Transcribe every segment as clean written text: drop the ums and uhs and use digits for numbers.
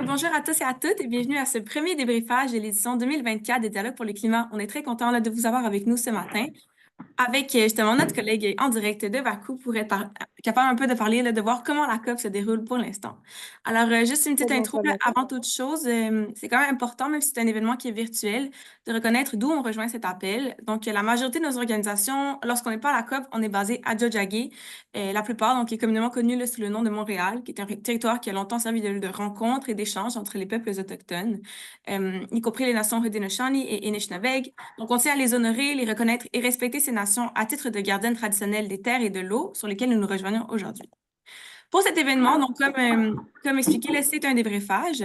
Bonjour à tous et à toutes et bienvenue à ce premier débriefage de l'édition 2024 des Dialogues pour le climat. On est très content de vous avoir avec nous ce matin avec justement notre collègue en direct de Bakou pour être capable un peu de parler, là, de voir comment la COP se déroule pour l'instant. Alors, juste une petite Très bien, intro, très là, bien. avant toute chose, c'est quand même important, même si c'est un événement qui est virtuel, de reconnaître d'où on rejoint cet appel. Donc, la majorité de nos organisations, lorsqu'on n'est pas à la COP, on est basé à Tiohtià:ke, la plupart, donc, est communément connu là, sous le nom de Montréal, qui est un territoire qui a longtemps servi de lieu de rencontre et d'échange entre les peuples autochtones, y compris les nations Haudenosaunee et Anishinaabe. Donc, on tient à les honorer, les reconnaître et respecter ces nations à titre de gardiennes traditionnelles des terres et de l'eau sur lesquelles nous nous rejoignons aujourd'hui. Pour cet événement, donc, comme expliqué, là, c'est un débriefage.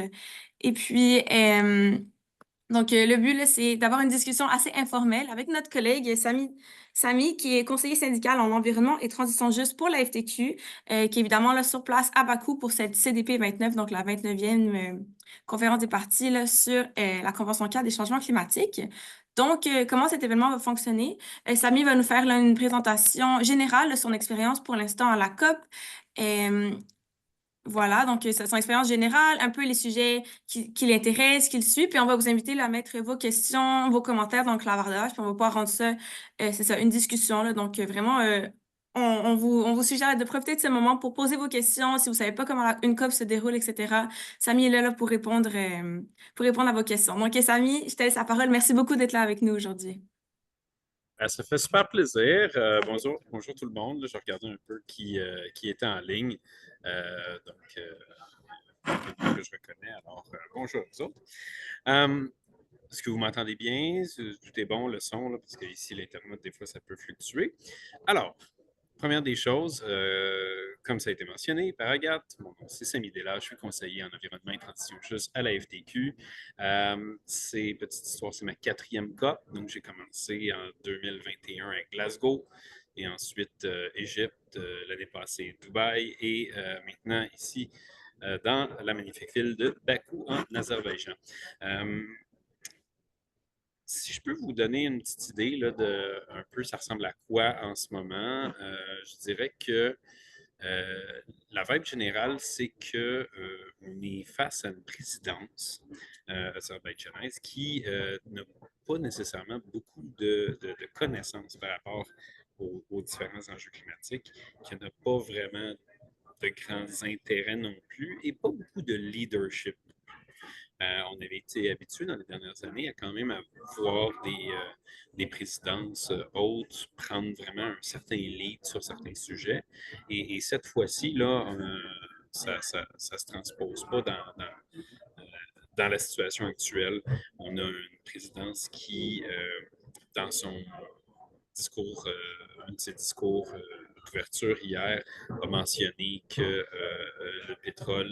Et puis, le but, là, c'est d'avoir une discussion assez informelle avec notre collègue Samy, qui est conseiller syndical en environnement et transition juste pour la FTQ, qui est évidemment là, sur place à Bakou pour cette CDP 29, donc la 29e conférence des parties là, sur la Convention cadre des changements climatiques. Donc, comment cet événement va fonctionner? Samy va nous faire là, une présentation générale de son expérience pour l'instant à la COP. Euh, voilà, donc c'est son expérience générale, un peu les sujets qui l'intéressent, qu'il suit, puis on va vous inviter là, à mettre vos questions, vos commentaires dans le clavardage, puis on va pouvoir rendre ça, c'est ça, une discussion, là, donc vraiment, on vous suggère de profiter de ce moment pour poser vos questions, si vous savez pas comment une COP se déroule, etc. Samy est là, pour répondre à vos questions. Donc, Samy, je te laisse la parole. Merci beaucoup d'être là avec nous aujourd'hui. Ça fait super plaisir. Bonjour, bonjour tout le monde. Je regardais un peu qui était en ligne. Que je reconnais. Alors, bonjour à vous autres. Est-ce que vous m'entendez bien? Tout est bon, le son, là, parce qu'ici, l'Internet, des fois, ça peut fluctuer. Alors, première des choses, comme ça a été mentionné par Agathe, mon nom c'est Samy Della, je suis conseiller en environnement et transition juste à la FTQ. C'est petite histoire, c'est ma quatrième COP, donc j'ai commencé en 2021 à Glasgow et ensuite Égypte, l'année passée Dubaï et maintenant ici dans la magnifique ville de Bakou en Azerbaïdjan. Si je peux vous donner une petite idée là, de un peu ça ressemble à quoi en ce moment, je dirais que la vibe générale, c'est que on est face à une présidence azerbaïdjanaise qui n'a pas nécessairement beaucoup de connaissances par rapport aux différents enjeux climatiques, qui n'a pas vraiment de grands intérêts non plus et pas beaucoup de leadership. On avait été habitué dans les dernières années à quand même voir des présidences hautes prendre vraiment un certain lead sur certains sujets. Et cette fois-ci, là, ça se transpose pas dans la situation actuelle. On a une présidence qui, dans son discours, un de ses discours d'ouverture hier, a mentionné que le pétrole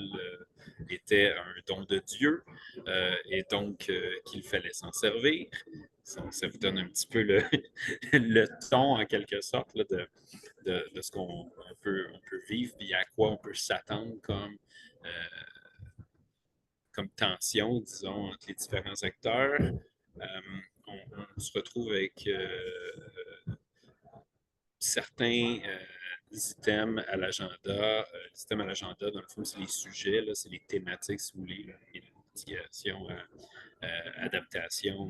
était un don de Dieu et donc qu'il fallait s'en servir. Ça vous donne un petit peu le ton, en quelque sorte, là, de ce qu'on peut vivre et à quoi on peut s'attendre comme tension, disons, entre les différents acteurs. On se retrouve avec certains items à l'agenda. Les items à l'agenda, dans le fond, c'est les sujets, là, c'est les thématiques, si vous voulez, là, mitigation, adaptation,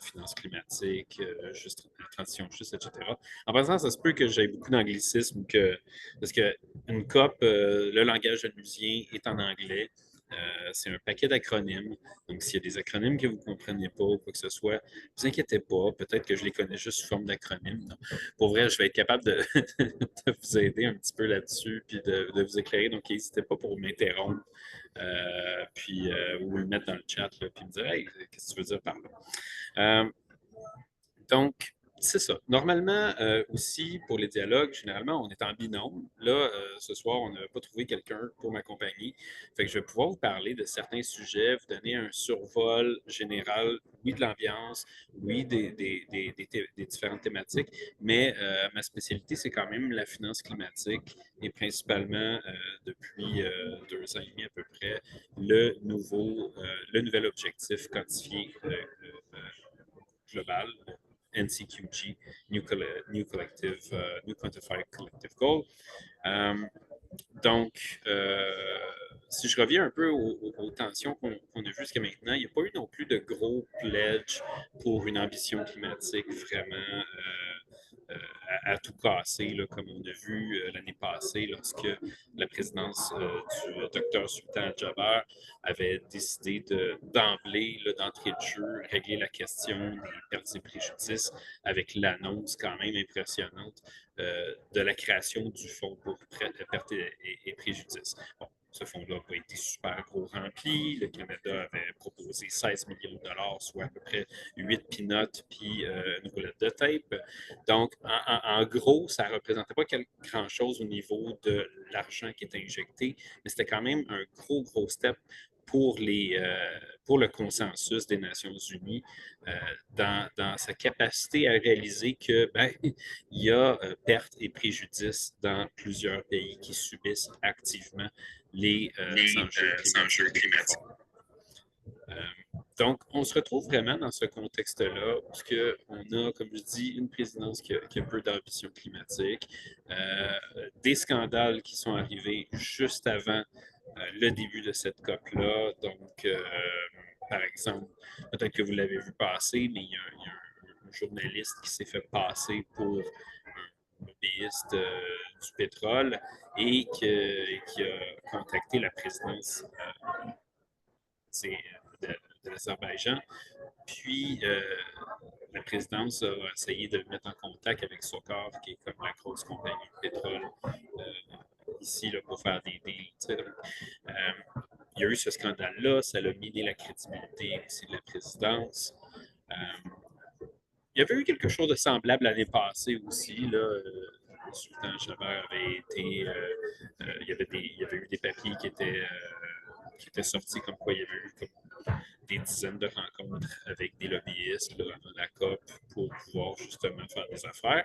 finances climatiques, juste, transition juste, etc. En passant, ça se peut que j'aie beaucoup d'anglicisme, parce qu'une COP, le langage onusien est en anglais. C'est un paquet d'acronymes. Donc, s'il y a des acronymes que vous ne comprenez pas ou quoi que ce soit, ne vous inquiétez pas. Peut-être que je les connais juste sous forme d'acronymes. Pour vrai, je vais être capable de vous aider un petit peu là-dessus puis de vous éclairer. Donc, n'hésitez pas pour m'interrompre ou le mettre dans le chat là, puis me dire hey, qu'est-ce que tu veux dire par là? Donc, c'est ça. Normalement, aussi, pour les dialogues, généralement, on est en binôme. Là, ce soir, on n'a pas trouvé quelqu'un pour m'accompagner. Fait que je vais pouvoir vous parler de certains sujets, vous donner un survol général, oui, de l'ambiance, oui, des différentes thématiques, mais ma spécialité, c'est quand même la finance climatique et principalement, depuis 2 ans et demi à peu près, le nouvel objectif quantifié global, NCQG, New Quantified Collective Goal. Donc, si je reviens un peu aux tensions qu'on a vues jusqu'à maintenant, il n'y a pas eu non plus de gros pledge pour une ambition climatique vraiment à tout casser, là, comme on a vu l'année passée lorsque la présidence du Dr Sultan Al-Jaber avait décidé d'emblée, d'entrée de jeu, régler la question des pertes et préjudices avec l'annonce quand même impressionnante de la création du fonds pour pertes et préjudices. Bon, ce fonds-là n'a pas été super gros rempli. Le Canada avait proposé 16 millions de dollars, soit à peu près 8 peanuts puis une roulette de tape. Donc, en gros, ça ne représentait pas grand-chose au niveau de l'argent qui était injecté, mais c'était quand même un gros step pour, pour le consensus des Nations unies dans sa capacité à réaliser que il y a pertes et préjudices dans plusieurs pays qui subissent activement les enjeux climatiques. Euh, donc, on se retrouve vraiment dans ce contexte-là où on a, comme je dis, une présidence qui a peu d'ambition climatique, des scandales qui sont arrivés juste avant le début de cette COP-là. Donc, par exemple, peut-être que vous l'avez vu passer, mais il y a un journaliste qui s'est fait passer pour un lobbyiste du pétrole et qui a contacté la présidence de l'Azerbaïdjan. Puis, la présidence a essayé de le mettre en contact avec Sokar, qui est comme la grosse compagnie de pétrole ici là, pour faire des deals. Donc, il y a eu ce scandale-là, ça a miné la crédibilité aussi de la présidence. Il y avait eu quelque chose de semblable l'année passée aussi. Là, le sultan Chabert avait été. Il y avait eu des papiers qui étaient sortis comme quoi il y avait eu comme des dizaines de rencontres avec des lobbyistes là, avant la COP pour pouvoir justement faire des affaires.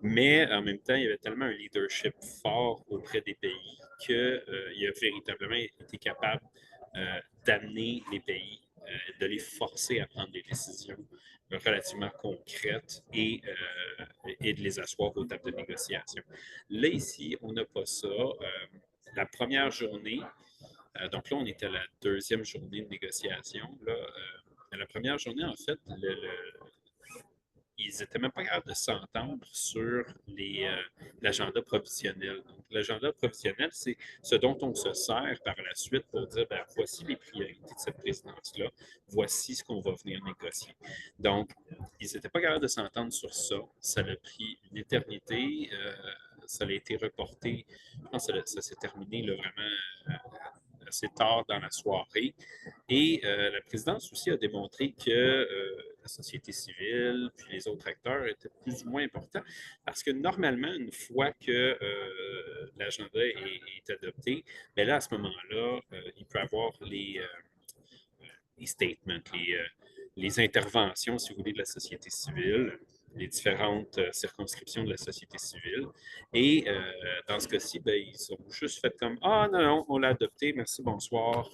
Mais en même temps, il y avait tellement un leadership fort auprès des pays qu'il a véritablement été capable d'amener les pays, de les forcer à prendre des décisions relativement concrètes et de les asseoir aux tables de négociation. Là, ici, on n'a pas ça. La première journée, donc là, on était à la deuxième journée de négociation. Là, la première journée, en fait, ils n'étaient même pas capables de s'entendre sur l'agenda provisionnel. Donc, l'agenda provisionnel, c'est ce dont on se sert par la suite pour dire, ben, voici les priorités de cette présidence-là, voici ce qu'on va venir négocier. Donc, ils n'étaient pas capables de s'entendre sur ça. Ça a pris une éternité. Ça a été reporté. Je pense que ça s'est terminé là, vraiment assez tard dans la soirée. Et la présidence aussi a démontré que la société civile puis les autres acteurs étaient plus ou moins importants parce que normalement, une fois que l'agenda est adopté, bien là, à ce moment-là, il peut y avoir les statements, les interventions, si vous voulez, de la société civile, les différentes circonscriptions de la société civile. Et dans ce cas-ci, ben, ils ont juste fait comme ah non, on l'a adopté, merci, bonsoir.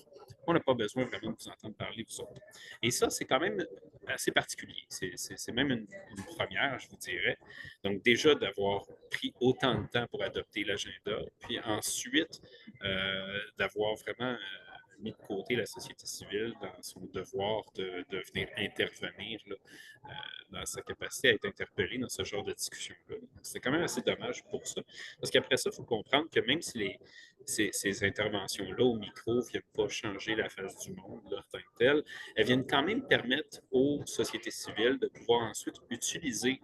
On n'a pas besoin vraiment de vous entendre parler, vous autres. Et ça, c'est quand même assez particulier. C'est même une première, je vous dirais. Donc, déjà, d'avoir pris autant de temps pour adopter l'agenda, puis ensuite, d'avoir vraiment mis de côté la société civile dans son devoir de venir intervenir là, dans sa capacité à être interpellé dans ce genre de discussion-là. C'est quand même assez dommage pour ça. Parce qu'après ça, il faut comprendre que même si ces interventions-là au micro ne viennent pas changer la face du monde là, en tant que tel, elles viennent quand même permettre aux sociétés civiles de pouvoir ensuite utiliser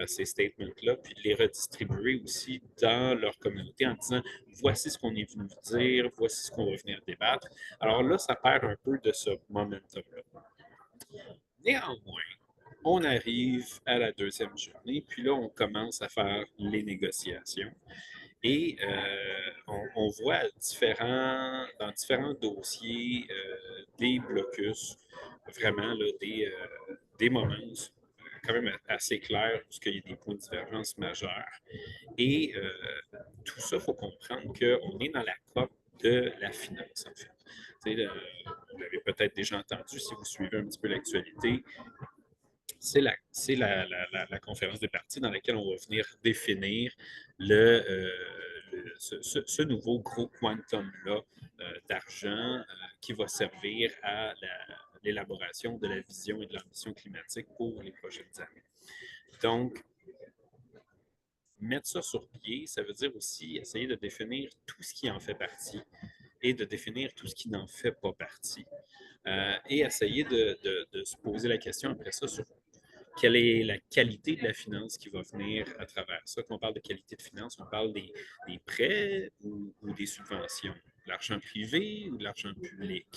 ces statements-là, puis de les redistribuer aussi dans leur communauté en disant voici ce qu'on est venu vous dire, voici ce qu'on va venir débattre. Alors là, ça perd un peu de ce momentum-là. Néanmoins, on arrive à la deuxième journée, puis là, on commence à faire les négociations. Et on voit dans différents dossiers des blocus, vraiment là, des moments quand même assez clairs, puisqu'il y a des points de divergence majeurs. Et tout ça, il faut comprendre qu'on est dans la COP de la finance, en fait. Vous l'avez peut-être déjà entendu si vous suivez un petit peu l'actualité. C'est la conférence des partis dans laquelle on va venir définir ce nouveau gros quantum-là d'argent qui va servir à l'élaboration de la vision et de l'ambition climatique pour les prochaines années. Donc, mettre ça sur pied, ça veut dire aussi essayer de définir tout ce qui en fait partie et de définir tout ce qui n'en fait pas partie. Et essayer de se poser la question après ça sur quelle est la qualité de la finance qui va venir à travers ça. Quand on parle de qualité de finance, on parle des prêts ou des subventions, de l'argent privé ou de l'argent public,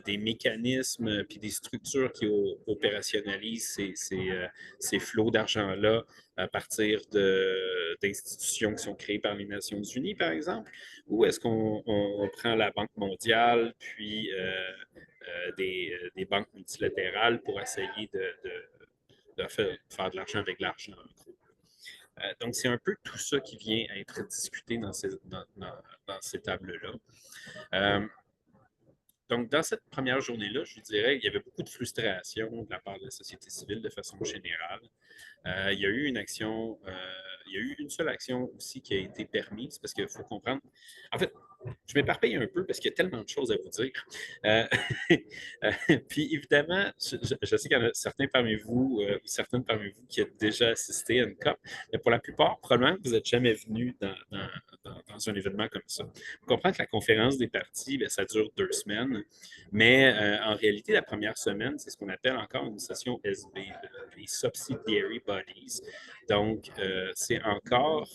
des mécanismes puis des structures qui opérationnalisent ces flots d'argent-là à partir d'institutions qui sont créées par les Nations Unies, par exemple, ou est-ce qu'on prend la Banque mondiale puis des banques multilatérales pour essayer de faire de l'argent avec l'argent, en gros. Donc, c'est un peu tout ça qui vient être discuté dans ces tables-là. Donc, dans cette première journée-là, je vous dirais qu'il y avait beaucoup de frustration de la part de la société civile de façon générale. Il y a eu il y a eu une seule action aussi qui a été permise parce qu'il faut comprendre. En fait, je m'éparpille un peu parce qu'il y a tellement de choses à vous dire. Euh, Puis évidemment, je sais qu'il y en a certains parmi vous ou certaines parmi vous qui ont déjà assisté à une COP, mais pour la plupart, probablement que vous n'êtes jamais venu dans un événement comme ça. Vous comprenez que la conférence des partis, bien, ça dure 2 semaines, mais en réalité, la première semaine, c'est ce qu'on appelle encore une session SB, les Subsidiary Bodies. Donc, on est encore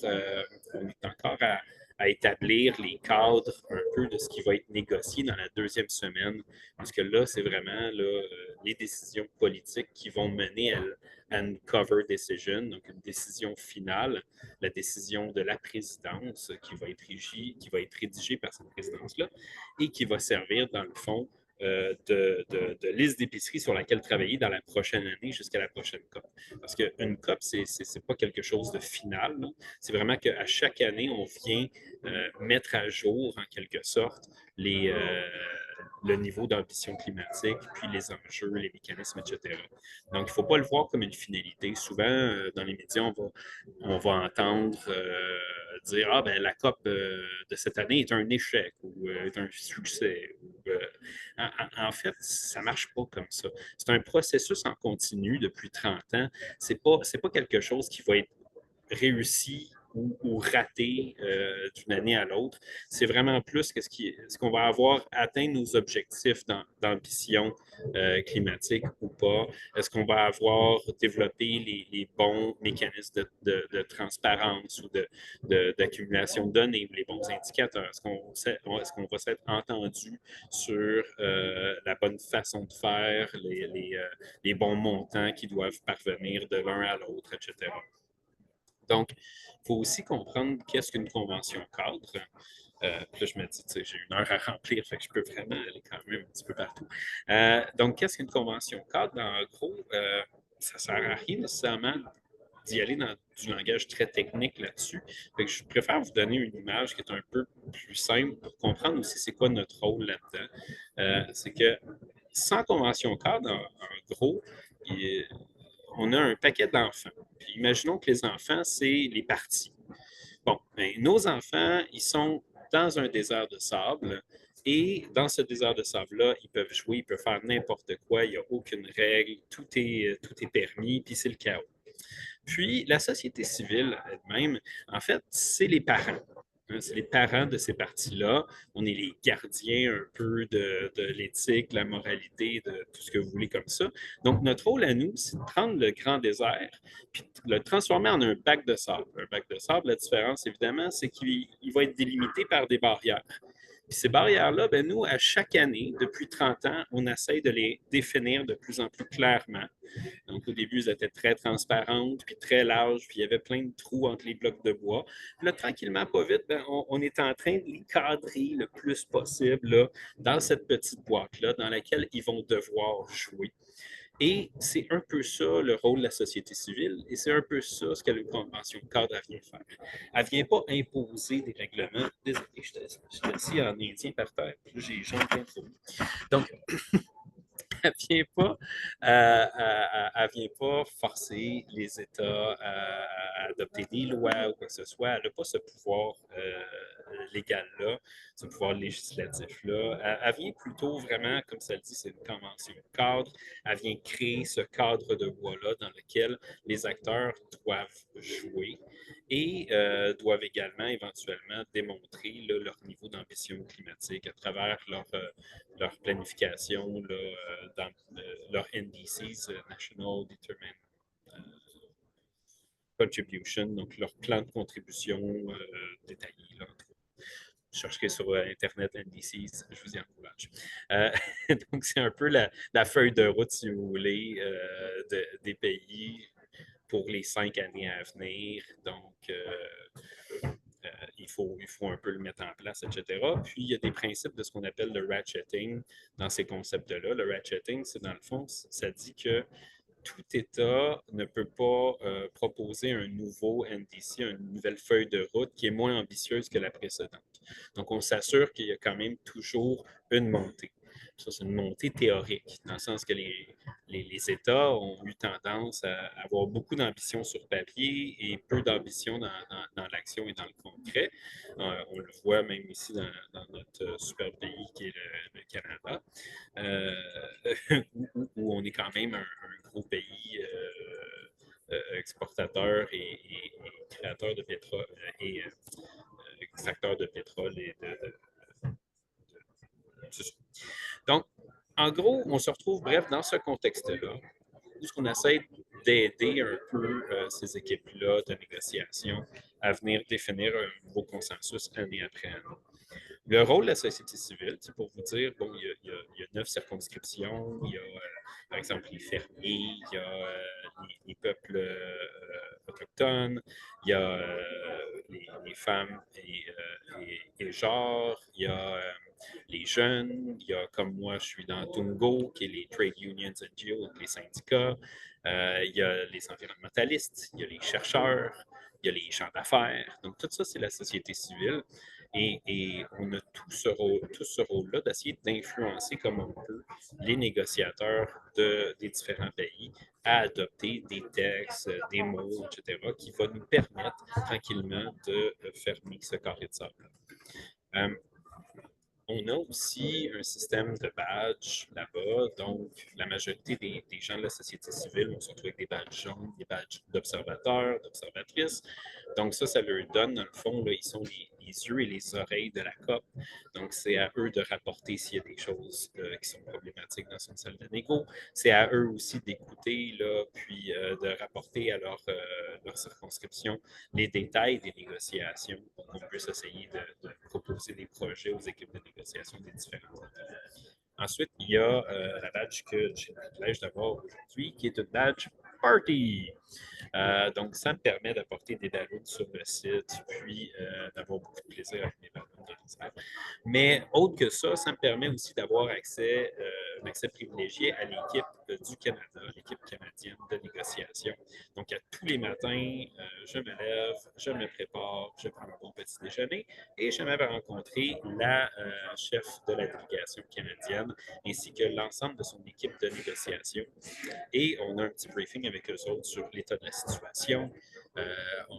à établir les cadres un peu de ce qui va être négocié dans la 2e semaine, puisque là, c'est vraiment là, les décisions politiques qui vont mener à une cover decision, donc une décision finale, la décision de la présidence qui va être rédigée par cette présidence-là et qui va servir, dans le fond, de liste d'épicerie sur laquelle travailler dans la prochaine année jusqu'à la prochaine COP. Parce qu'une COP, c'est pas quelque chose de final. C'est vraiment qu'à chaque année, on vient mettre à jour, en quelque sorte, le niveau d'ambition climatique, puis les enjeux, les mécanismes, etc. Donc, il ne faut pas le voir comme une finalité. Souvent, dans les médias, on va entendre dire « Ah, ben la COP de cette année est un échec ou est un succès. » En fait, ça ne marche pas comme ça. C'est un processus en continu depuis 30 ans. Ce n'est pas quelque chose qui va être réussi ou raté d'une année à l'autre. C'est vraiment plus que ce qu'on va avoir atteint nos objectifs d'ambition climatique ou pas. Est-ce qu'on va avoir développé les bons mécanismes de transparence ou d'accumulation de données ou les bons indicateurs? Est-ce qu'on va s'être entendu sur la bonne façon de faire, les bons montants qui doivent parvenir de l'un à l'autre, etc. Donc, il faut aussi comprendre qu'est-ce qu'une convention cadre. Puis là, je me dis, tu sais, j'ai 1 heure à remplir, fait que je peux vraiment aller quand même un petit peu partout. Donc, qu'est-ce qu'une convention cadre? En gros, ça ne sert à rien nécessairement d'y aller dans du langage très technique là-dessus. Fait que je préfère vous donner une image qui est un peu plus simple pour comprendre aussi c'est quoi notre rôle là-dedans. C'est que sans convention cadre, en gros, on a un paquet d'enfants. Puis imaginons que les enfants, c'est les parties. Bon, ben, nos enfants, ils sont dans un désert de sable et dans ce désert de sable-là, ils peuvent jouer, ils peuvent faire n'importe quoi, il n'y a aucune règle, tout est permis, puis c'est le chaos. Puis la société civile elle-même, en fait, c'est les parents. C'est les parents de ces parties-là. On est les gardiens un peu de l'éthique, la moralité, de tout ce que vous voulez comme ça. Donc, notre rôle à nous, c'est de prendre le grand désert puis de le transformer en un bac de sable. Un bac de sable, la différence, évidemment, c'est qu'il va être délimité par des barrières. Puis ces barrières-là, ben nous, à chaque année, depuis 30 ans, on essaie de les définir de plus en plus clairement. Donc, au début, elles étaient très transparentes, puis très larges, puis il y avait plein de trous entre les blocs de bois. Puis là, tranquillement, pas vite, ben, on est en train de les cadrer le plus possible là, dans cette petite boîte-là, dans laquelle ils vont devoir jouer. Et c'est un peu ça le rôle de la société civile, et c'est un peu ça ce que la Convention cadre vient faire. Elle ne vient pas imposer des règlements. Désolé, je suis assis en indien par terre, puis j'ai les jambes bien trop. Donc, elle vient pas forcer les États à adopter des lois ou quoi que ce soit. Elle n'a pas ce pouvoir légal-là, ce pouvoir législatif-là. Elle vient plutôt vraiment, comme ça le dit, c'est une convention cadre. Elle vient créer ce cadre de loi-là dans lequel les acteurs doivent jouer et doivent également éventuellement démontrer là, leur niveau d'ambition climatique à travers leur planification, là, dans leur NDCs, National Determined Contribution, donc leur plan de contribution détaillé. Là, chercherez sur Internet NDCs, je vous y encourage. Donc, c'est un peu la feuille de route, si vous voulez, des pays pour les 5 années à venir. Donc, il faut un peu le mettre en place, etc. Puis, il y a des principes de ce qu'on appelle le ratcheting dans ces concepts-là. Le ratcheting, c'est dans le fond, ça dit que tout État ne peut pas proposer un nouveau NDC, une nouvelle feuille de route qui est moins ambitieuse que la précédente. Donc, on s'assure qu'il y a quand même toujours une montée. Ça, c'est une montée théorique, dans le sens que les États ont eu tendance à avoir beaucoup d'ambition sur papier et peu d'ambition dans l'action et dans le concret. On le voit même ici dans notre super pays qui est le Canada, où on est quand même un gros pays exportateur et créateur de pétrole et extracteur de pétrole et de donc, en gros, on se retrouve, bref, dans ce contexte-là, où on essaie d'aider un peu ces équipes-là de négociation à venir définir un nouveau consensus année après année. Le rôle de la société civile, c'est pour vous dire, bon, il y a 9 circonscriptions, il y a, par exemple, les fermiers, il y a les peuples autochtones, il y a les femmes et genres, il y a les jeunes, il y a, comme moi, je suis dans Tungo, qui est les trade unions NGO, les syndicats, il y a les environnementalistes, il y a les chercheurs, il y a les gens d'affaires. Donc, tout ça, c'est la société civile. Et on a tout ce rôle-là d'essayer d'influencer comme on peut les négociateurs des différents pays à adopter des textes, des mots, etc., qui vont nous permettre tranquillement de fermer ce carré de sable. On a aussi un système de badges là-bas. Donc, la majorité des gens de la société civile vont se retrouver avec des badges jaunes, des badges d'observateurs, d'observatrices. Donc, ça leur donne, dans le fond, là, ils sont les yeux et les oreilles de la COP. Donc, c'est à eux de rapporter s'il y a des choses qui sont problématiques dans une salle de négo. C'est à eux aussi d'écouter, là, puis de rapporter à leur circonscription les détails des négociations pour qu'on puisse essayer de proposer des projets aux équipes de négociation des différents États. Ensuite, il y a la badge que j'ai le privilège d'avoir aujourd'hui, qui est une badge Party. Donc, ça me permet d'apporter des ballons sur le site, puis d'avoir beaucoup de plaisir avec mes ballons de réserve. Mais autre que ça me permet aussi d'avoir accès, un accès privilégié à l'équipe du Canada, l'équipe canadienne de négociation. Donc, à tous les matins, je me lève, je me prépare, je prends un bon petit déjeuner et je m'avais rencontré la chef de la délégation canadienne ainsi que l'ensemble de son équipe de négociation. Et on a un petit briefing avec eux autres sur l'état de la situation.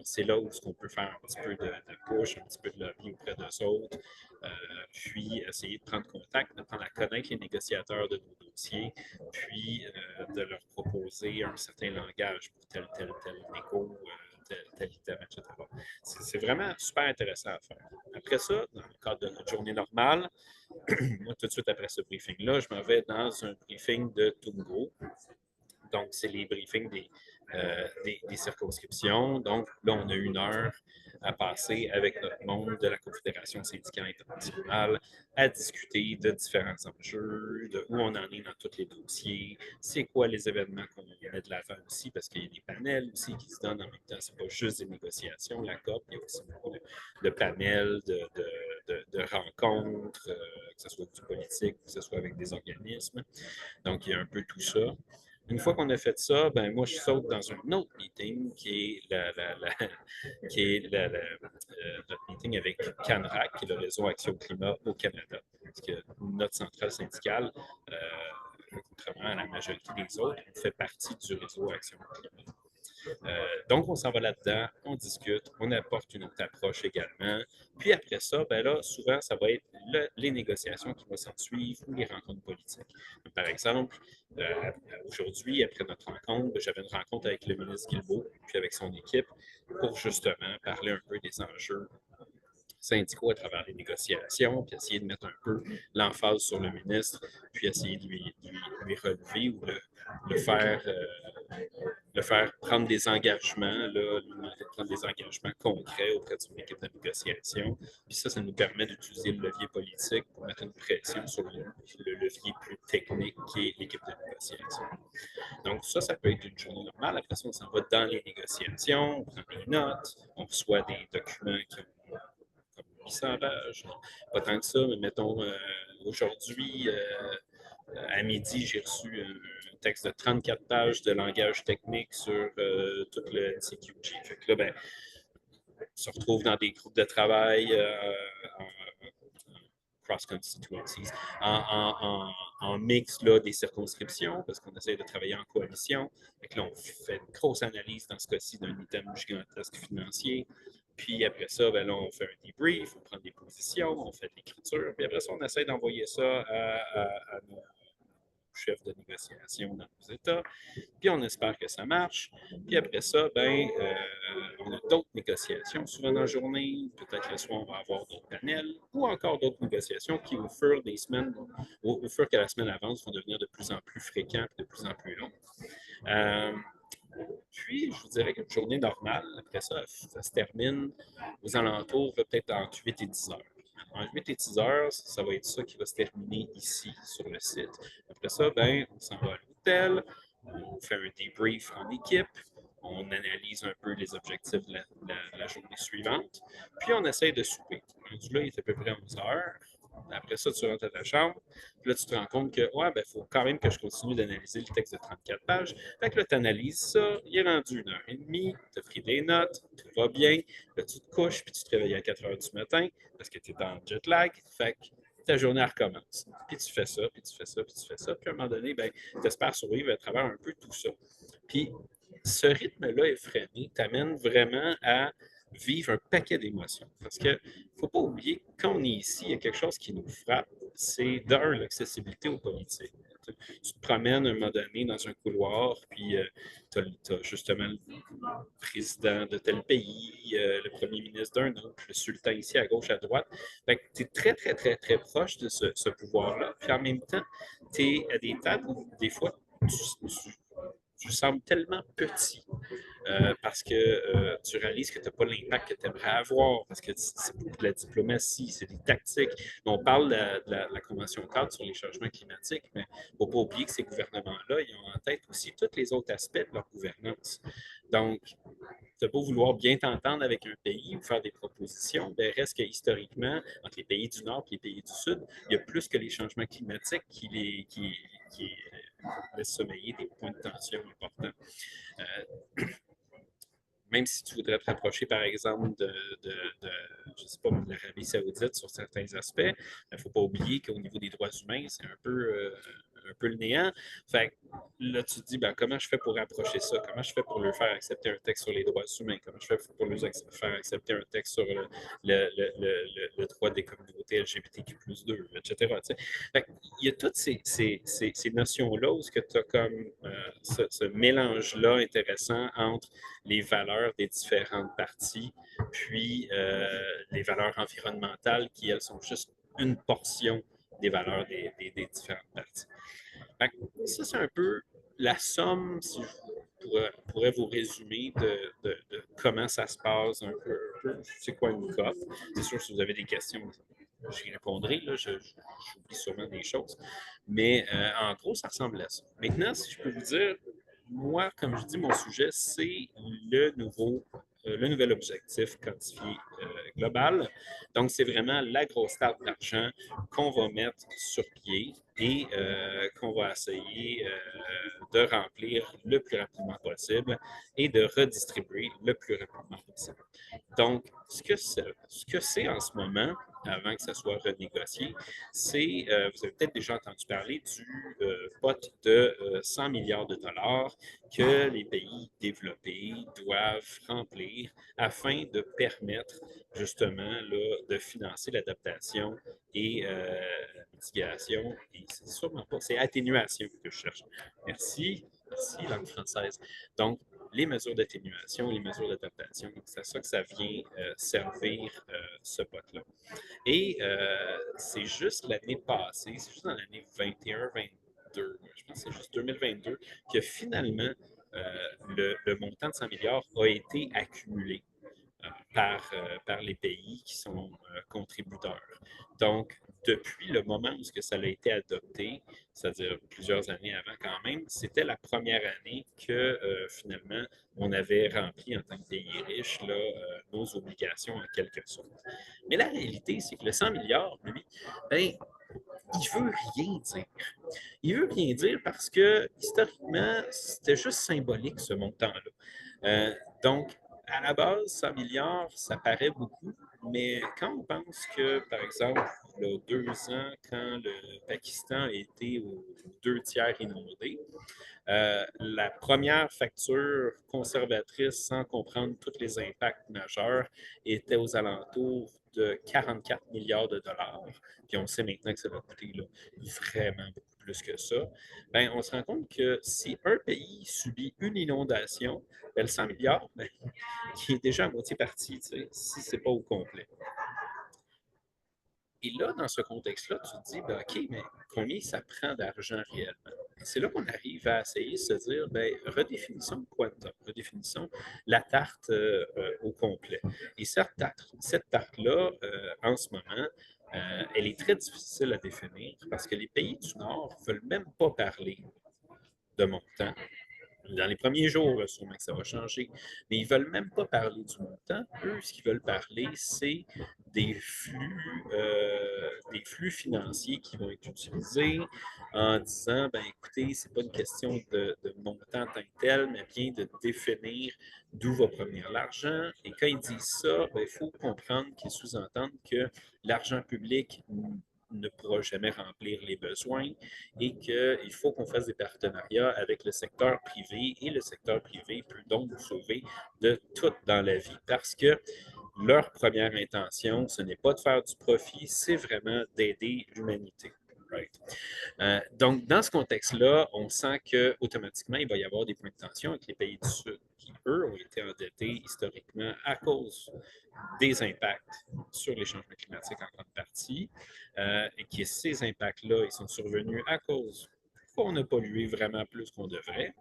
C'est là où on peut faire un petit peu de push, un petit peu de lobby auprès d'eux autres, puis essayer de prendre contact, d'apprendre à connaître les négociateurs de nos dossiers, puis de leur proposer un certain langage pour tel négo, tel item, etc. C'est vraiment super intéressant à faire. Après ça, dans le cadre de notre journée normale, moi, tout de suite après ce briefing-là, je m'en vais dans un briefing de Tungo. Donc, c'est les briefings des circonscriptions. Donc, là, on a 1 heure à passer avec notre monde de la Confédération syndicale internationale à discuter de différents enjeux, de où on en est dans tous les dossiers, c'est quoi les événements qu'on met de l'avant aussi, parce qu'il y a des panels aussi qui se donnent en même temps. C'est pas juste des négociations, la COP, il y a aussi beaucoup de panels, de rencontres, que ce soit du politique, que ce soit avec des organismes. Donc, il y a un peu tout ça. Une fois qu'on a fait ça, ben moi, je saute dans un autre meeting qui est notre meeting avec CANRAC, qui est le réseau Action Climat au Canada. Parce que notre centrale syndicale contrairement à la majorité des autres, on fait partie du réseau Action Climat. Donc, on s'en va là-dedans, on discute, on apporte une autre approche également. Puis après ça, ben là, souvent, ça va être les négociations qui vont s'en suivre ou les rencontres politiques. Donc, par exemple, aujourd'hui, après notre rencontre, j'avais une rencontre avec le ministre Guilbeault, puis avec son équipe, pour justement parler un peu des enjeux syndicaux à travers les négociations, puis essayer de mettre un peu l'emphase sur le ministre, puis essayer de lui relever ou le faire prendre des engagements, là, lui demander de prendre des engagements concrets auprès d'une équipe de négociation. Puis ça nous permet d'utiliser le levier politique pour mettre une pression sur le levier plus technique qui est l'équipe de négociation. Donc ça peut être une journée normale. Après ça, on s'en va dans les négociations, on prend des notes, on reçoit des documents qui ont comme 800 pages. Pas tant que ça, mais mettons, aujourd'hui, à midi, j'ai reçu un texte de 34 pages de langage technique sur tout le CQG. Fait que là, ben, on se retrouve dans des groupes de travail en cross-constituencies, en mix là, des circonscriptions, parce qu'on essaie de travailler en coalition. Fait là, on fait une grosse analyse dans ce cas-ci d'un item gigantesque financier. Puis après ça, ben là, on fait un debrief, on prend des positions, on fait de l'écriture. Puis après ça, on essaie d'envoyer ça à nos chefs de négociation dans nos États. Puis on espère que ça marche. Puis après ça, ben, on a d'autres négociations souvent dans la journée. Peut-être le soir, on va avoir d'autres panels ou encore d'autres négociations qui, au fur des semaines, au fur que la semaine avance, vont devenir de plus en plus fréquents et de plus en plus longs. Puis, je vous dirais qu'une journée normale, après ça, ça se termine aux alentours peut-être entre 8 et 10 heures. En 8 et 10 heures, ça va être ça qui va se terminer ici, sur le site. Après ça, ben, on s'en va à l'hôtel, on fait un debrief en équipe, on analyse un peu les objectifs de la journée suivante, puis on essaye de souper. Rendu là, il est à peu près 11 heures. Après ça, tu rentres à ta chambre. Puis là, tu te rends compte que, ouais, ben, il faut quand même que je continue d'analyser le texte de 34 pages. Fait que là, tu analyses ça. Il est rendu 1h30. Tu as pris des notes. Tout va bien. Là, tu te couches. Puis tu te réveilles à 4 heures du matin parce que tu es en jet lag. Fait que ta journée recommence. Puis tu fais ça, puis tu fais ça, puis tu fais ça. Puis à un moment donné, ben, tu espères survivre à travers un peu tout ça. Puis ce rythme-là effréné t'amène vraiment à vivre un paquet d'émotions. Parce qu'il ne faut pas oublier que quand on est ici, il y a quelque chose qui nous frappe, c'est d'un, l'accessibilité aux politiques. Tu te promènes à un moment donné dans un couloir, puis tu as justement le président de tel pays, le premier ministre d'un autre, le sultan ici à gauche, à droite. Tu es très, très, très, très proche de ce pouvoir-là. Puis en même temps, tu es à des tables où des fois, tu sembles tellement petit parce que tu réalises que tu n'as pas l'impact que tu aimerais avoir, parce que c'est beaucoup de la diplomatie, c'est des tactiques. On parle de la Convention cadre sur les changements climatiques, mais il ne faut pas oublier que ces gouvernements-là, ils ont en tête aussi tous les autres aspects de leur gouvernance. Donc, tu as beau vouloir bien t'entendre avec un pays ou faire des propositions, ben reste que historiquement, entre les pays du Nord et les pays du Sud, il y a plus que les changements climatiques qui laissent sommeiller des points de tension importants. Même si tu voudrais te rapprocher, par exemple, je sais pas, de l'Arabie saoudite sur certains aspects, il ne faut pas oublier qu'au niveau des droits humains, c'est un peu le néant. Fait que là, tu te dis, ben, comment je fais pour rapprocher ça? Comment je fais pour leur faire accepter un texte sur les droits humains? Comment je fais pour leur faire accepter un texte sur le droit des communautés LGBTQ+2, etc. Fait il y a toutes ces notions-là où tu as comme ce mélange-là intéressant entre les valeurs des différentes parties, puis les valeurs environnementales qui, elles, sont juste une portion des valeurs des différentes parties. Ça, c'est un peu la somme, si je pourrais vous résumer de comment ça se passe un peu. C'est quoi une COP? C'est sûr, si vous avez des questions, j'y répondrai. Là, j'oublie sûrement des choses. Mais en gros, ça ressemble à ça. Maintenant, si je peux vous dire, moi, comme je dis, mon sujet, c'est le nouvel objectif quantifié global. Donc, c'est vraiment la grosse table d'argent qu'on va mettre sur pied et qu'on va essayer de remplir le plus rapidement possible et de redistribuer le plus rapidement possible. Donc, ce que c'est en ce moment, avant que ça soit renégocié, c'est, vous avez peut-être déjà entendu parler du pot de 100 milliards de dollars que les pays développés doivent remplir afin de permettre justement là, de financer l'adaptation et la mitigation. Et c'est sûrement pas, c'est atténuation que je cherche. Merci, merci langue française. Donc, les mesures d'atténuation, les mesures d'adaptation, c'est à ça que ça vient servir ce pot-là. Et c'est juste l'année passée, c'est juste dans l'année 21-22, je pense que c'est juste 2022, que finalement le montant de 100 milliards a été accumulé par les pays qui sont contributeurs. Donc, depuis le moment où ça a été adopté, c'est-à-dire plusieurs années avant quand même, c'était la première année que finalement on avait rempli en tant que pays riche là, nos obligations en quelque sorte. Mais la réalité, c'est que le 100 milliards, lui, ben, il veut rien dire. Il veut rien dire parce que historiquement, c'était juste symbolique ce montant-là. Donc, à la base, 100 milliards, ça paraît beaucoup, mais quand on pense que, par exemple, il y a 2 ans, quand le Pakistan était aux 2 tiers inondé, la première facture conservatrice, sans comprendre tous les impacts majeurs, était aux alentours de 44 milliards de dollars. Puis on sait maintenant que ça va coûter là, vraiment beaucoup plus que ça. Ben, on se rend compte que si un pays subit une inondation, ben, le 100 milliards, ben, qui est déjà à moitié parti, si ce n'est pas au complet. Et là, dans ce contexte-là, tu te dis, ben, OK, mais combien ça prend d'argent réellement? Et c'est là qu'on arrive à essayer de se dire, ben, redéfinissons le quantum, redéfinissons la tarte au complet. Et cette tarte-là, en ce moment, elle est très difficile à définir parce que les pays du Nord ne veulent même pas parler de montant. Dans les premiers jours, sûrement que ça va changer, mais ils ne veulent même pas parler du montant. Eux, ce qu'ils veulent parler, c'est des flux financiers qui vont être utilisés en disant, ben écoutez, ce n'est pas une question de montant en tant que tel, mais bien de définir d'où va provenir l'argent. Et quand ils disent ça, ben, il faut comprendre qu'ils sous-entendent que l'argent public ne pourra jamais remplir les besoins et qu'il faut qu'on fasse des partenariats avec le secteur privé et le secteur privé peut donc nous sauver de tout dans la vie parce que leur première intention, ce n'est pas de faire du profit, c'est vraiment d'aider l'humanité. Right. Donc, dans ce contexte-là, on sent qu'automatiquement, il va y avoir des points de tension avec les pays du Sud qui, eux, ont été endettés historiquement à cause des impacts sur les changements climatiques en grande partie, et que ces impacts-là, ils sont survenus à cause qu'on a pollué vraiment plus qu'on devrait.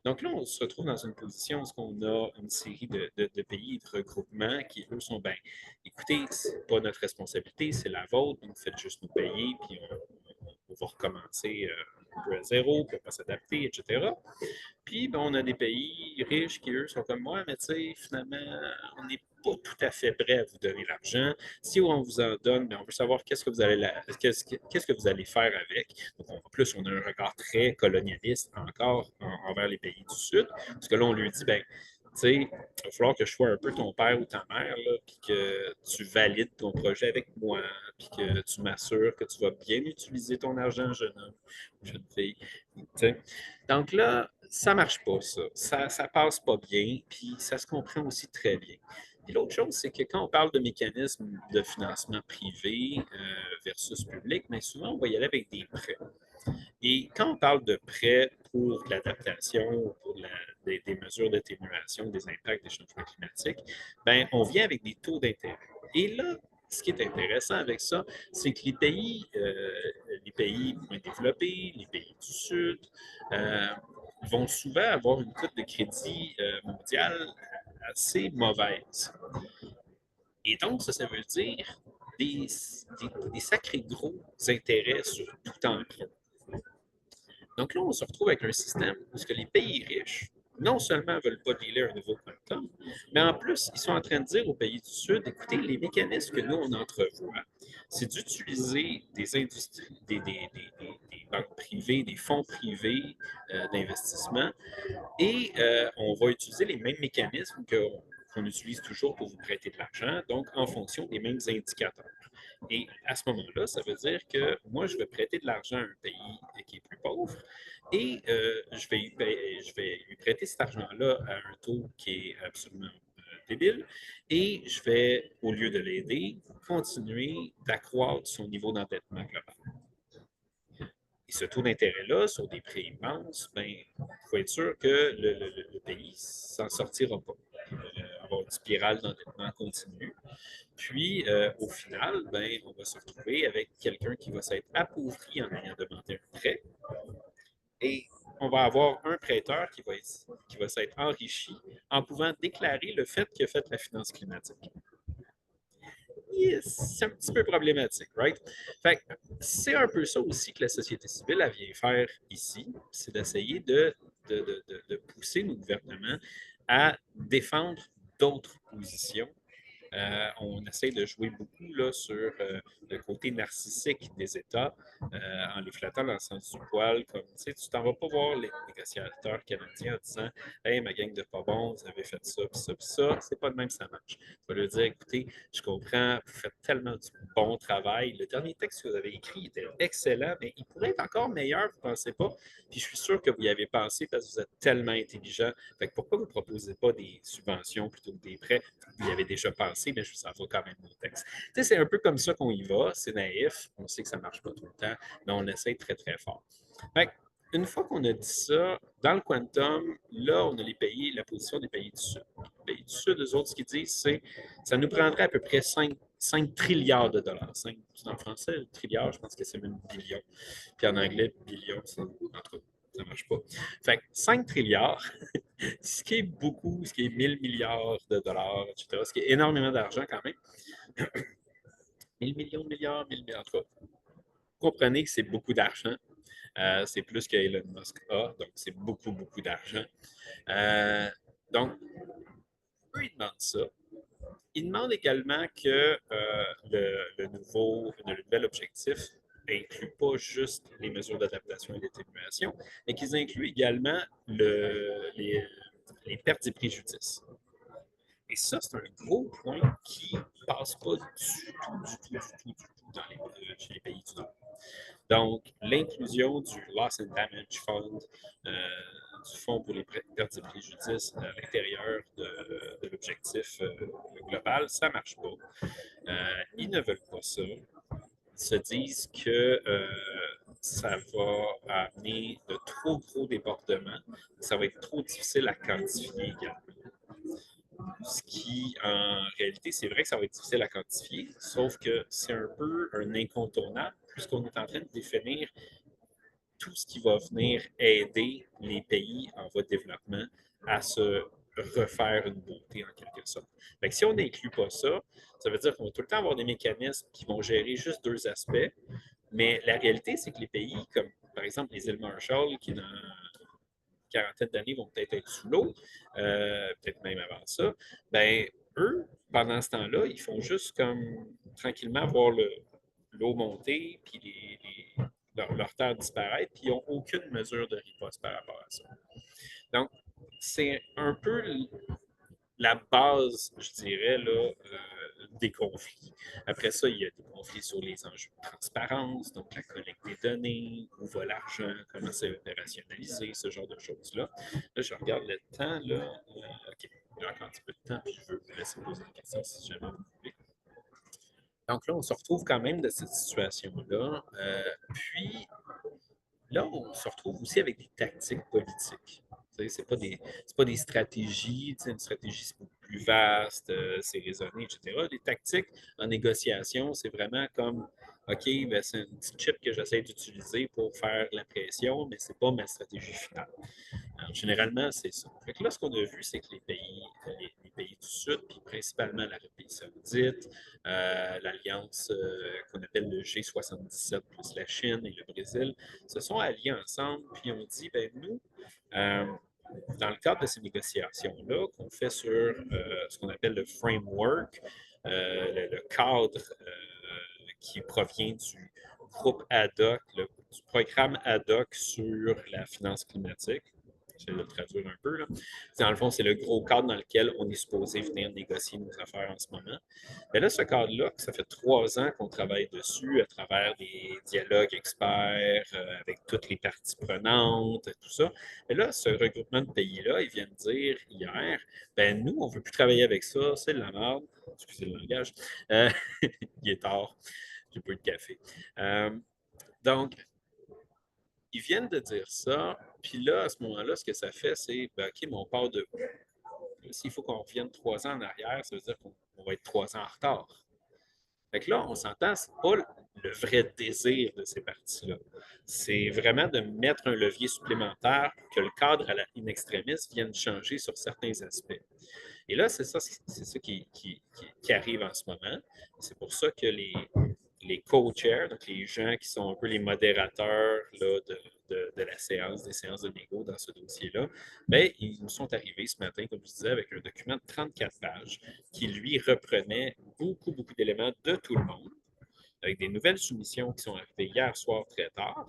Donc là, on se retrouve dans une position où on a une série de pays et de regroupements qui, eux, sont, ben, écoutez, c'est pas notre responsabilité, c'est la vôtre, donc faites juste nous payer, puis on va recommencer un peu à zéro, puis on va s'adapter, etc. Puis, ben, on a des pays riches qui, eux, sont comme moi, mais tu sais, finalement, on n'est pas tout à fait prêt à vous donner l'argent. Si on vous en donne, ben, on veut savoir qu'est-ce que vous allez faire avec. Donc, en plus, on a un regard très colonialiste encore envers les pays du Sud. Parce que là, on lui dit, ben, tu sais, il va falloir que je sois un peu ton père ou ta mère, là, puis que tu valides ton projet avec moi, puis que tu m'assures que tu vas bien utiliser ton argent, jeune homme, jeune fille. T'sais. Donc là, ça marche pas, ça. Ça passe pas bien, puis ça se comprend aussi très bien. Puis l'autre chose, c'est que quand on parle de mécanismes de financement privé versus public, mais souvent, on va y aller avec des prêts. Et quand on parle de prêts pour l'adaptation, pour des mesures d'atténuation des impacts des changements climatiques, ben, on vient avec des taux d'intérêt. Et là, ce qui est intéressant avec ça, c'est que les pays moins développés, les pays du Sud, euh, vont souvent avoir une cote de crédit mondiale assez mauvaise. Et donc, ça veut dire des sacrés gros intérêts sur tout emprunt. Donc là, on se retrouve avec un système où les pays riches, non seulement ne veulent pas dealer un nouveau quantum, mais en plus, ils sont en train de dire aux pays du Sud, écoutez, les mécanismes que nous, on entrevoit, c'est d'utiliser des industries, des banques privées, des fonds privés d'investissement, et on va utiliser les mêmes mécanismes qu'on utilise toujours pour vous prêter de l'argent, donc en fonction des mêmes indicateurs. Et à ce moment-là, ça veut dire que moi, je vais prêter de l'argent à un pays qui est plus pauvre et je vais lui prêter cet argent-là à un taux qui est absolument débile et je vais, au lieu de l'aider, continuer d'accroître son niveau d'endettement global. Et ce taux d'intérêt-là, sur des prêts immenses, ben, il faut être sûr que le pays s'en sortira pas. Il va avoir une spirale d'endettement continue. Puis, au final, ben, on va se retrouver avec quelqu'un qui va s'être appauvri en ayant demandé un prêt. Et on va avoir un prêteur qui va s'être enrichi en pouvant déclarer le fait qu'il a fait la finance climatique. C'est un petit peu problématique, right? Fait c'est un peu ça aussi que la société civile elle vient faire ici, c'est d'essayer de pousser nos gouvernements à défendre d'autres positions. On essaie de jouer beaucoup là, sur le côté narcissique des États en les flattant dans le sens du poil. Comme tu t'en vas pas voir les négociateurs canadiens en disant hey, ma gang de pas bons, vous avez fait ça, puis ça, puis ça. C'est pas de même que ça marche. Tu vas leur dire écoutez, je comprends, vous faites tellement du bon travail. Le dernier texte que vous avez écrit était excellent, mais il pourrait être encore meilleur, vous ne pensez pas? Puis je suis sûr que vous y avez pensé parce que vous êtes tellement intelligent. Fait que pourquoi vous ne proposez pas des subventions plutôt que des prêts? Vous y avez déjà pensé, mais je vous envoie quand même mon texte. Tu sais, c'est un peu comme ça qu'on y va. C'est naïf. On sait que ça ne marche pas tout le temps, mais on essaie très, très fort. Fait une fois qu'on a dit ça, dans le quantum, là, on a les pays, la position des pays du Sud. Les pays du Sud, eux autres, ce qu'ils disent, c'est que ça nous prendrait à peu près 5 trilliards de dollars. 5, en français, trilliard, je pense que c'est même billion. Puis en anglais, billion, c'est entre ça ne marche pas. Fait que 5 trilliards, ce qui est beaucoup, ce qui est 1000 milliards de dollars, etc., ce qui est énormément d'argent quand même. 1000 millions de milliards, 1000 milliards, en tout cas. Vous comprenez que c'est beaucoup d'argent. C'est plus que Elon Musk a, donc c'est beaucoup, beaucoup d'argent. Donc, eux, ils demandent ça. Ils demandent également que le nouvel objectif inclut pas juste les mesures d'adaptation et d'atténuation, mais qu'ils incluent également les pertes et préjudices. Et ça, c'est un gros point qui ne passe pas du tout chez les pays du Nord. Donc, l'inclusion du Loss and Damage Fund, du Fonds pour les pertes et préjudices à l'intérieur de l'objectif global, ça ne marche pas. Ils ne veulent pas ça. Ils se disent que ça va amener de trop gros débordements. Ça va être trop difficile à quantifier également. Ce qui, en réalité, c'est vrai que ça va être difficile à quantifier, sauf que c'est un peu un incontournable puisqu'on est en train de définir tout ce qui va venir aider les pays en voie de développement à se refaire une beauté en quelque sorte. Fait que si on n'inclut pas ça, ça veut dire qu'on va tout le temps avoir des mécanismes qui vont gérer juste deux aspects, mais la réalité, c'est que les pays comme, par exemple, les îles Marshall, qui dans quarantaine d'années vont peut-être être sous l'eau, peut-être même avant ça, ben eux, pendant ce temps-là, ils font juste comme tranquillement voir l'eau monter, puis leur terre disparaître, puis ils n'ont aucune mesure de riposte par rapport à ça. Donc, c'est un peu la base, je dirais, là, des conflits. Après ça, il y a des conflits sur les enjeux de transparence, donc la collecte des données, où va l'argent, comment c'est opérationnalisé, ce genre de choses-là. Là, je regarde le temps, là. OK, j'ai encore un petit peu de temps, puis je veux vous laisser poser des questions si jamais vous voulez. Donc là, on se retrouve quand même de cette situation-là. Puis, là, on se retrouve aussi avec des tactiques politiques. Ce n'est pas des stratégies. Une stratégie, c'est beaucoup plus vaste, c'est raisonné, etc. Les tactiques en négociation, c'est vraiment comme OK, ben, c'est un petit chip que j'essaie d'utiliser pour faire la pression, mais ce n'est pas ma stratégie finale. Alors, généralement, c'est ça. Fait que là, ce qu'on a vu, c'est que les pays du Sud, puis principalement l'Arabie saoudite, l'alliance qu'on appelle le G77 plus la Chine et le Brésil, se sont alliés ensemble, puis ont dit, ben nous, dans le cadre de ces négociations-là, qu'on fait sur ce qu'on appelle le framework, le cadre qui provient du groupe ad hoc, du programme ad hoc sur la finance climatique, je vais le traduire un peu. Là. Dans le fond, c'est le gros cadre dans lequel on est supposé venir négocier nos affaires en ce moment. Mais là, ce cadre-là, ça fait 3 ans qu'on travaille dessus à travers des dialogues experts avec toutes les parties prenantes, tout ça. Et là, ce regroupement de pays-là, ils viennent dire hier, ben nous, on ne veut plus travailler avec ça, c'est de la merde. Excusez le langage. Euh, il est tard, j'ai pas eu de café. Donc, ils viennent de dire ça, puis là, à ce moment-là, ce que ça fait, c'est, ben, OK, mais on part de où? S'il faut qu'on revienne 3 ans en arrière, ça veut dire qu'on va être 3 ans en retard. Fait que là, on s'entend, c'est pas le vrai désir de ces parties-là. C'est vraiment de mettre un levier supplémentaire pour que le cadre à la in extremis vienne changer sur certains aspects. Et là, c'est ça qui arrive en ce moment. C'est pour ça que les co-chairs, donc les gens qui sont un peu les modérateurs là, de la séance, des séances de négo dans ce dossier-là, bien, ils nous sont arrivés ce matin, comme je disais, avec un document de 34 pages qui, lui, reprenait beaucoup, beaucoup d'éléments de tout le monde, avec des nouvelles soumissions qui sont arrivées hier soir très tard.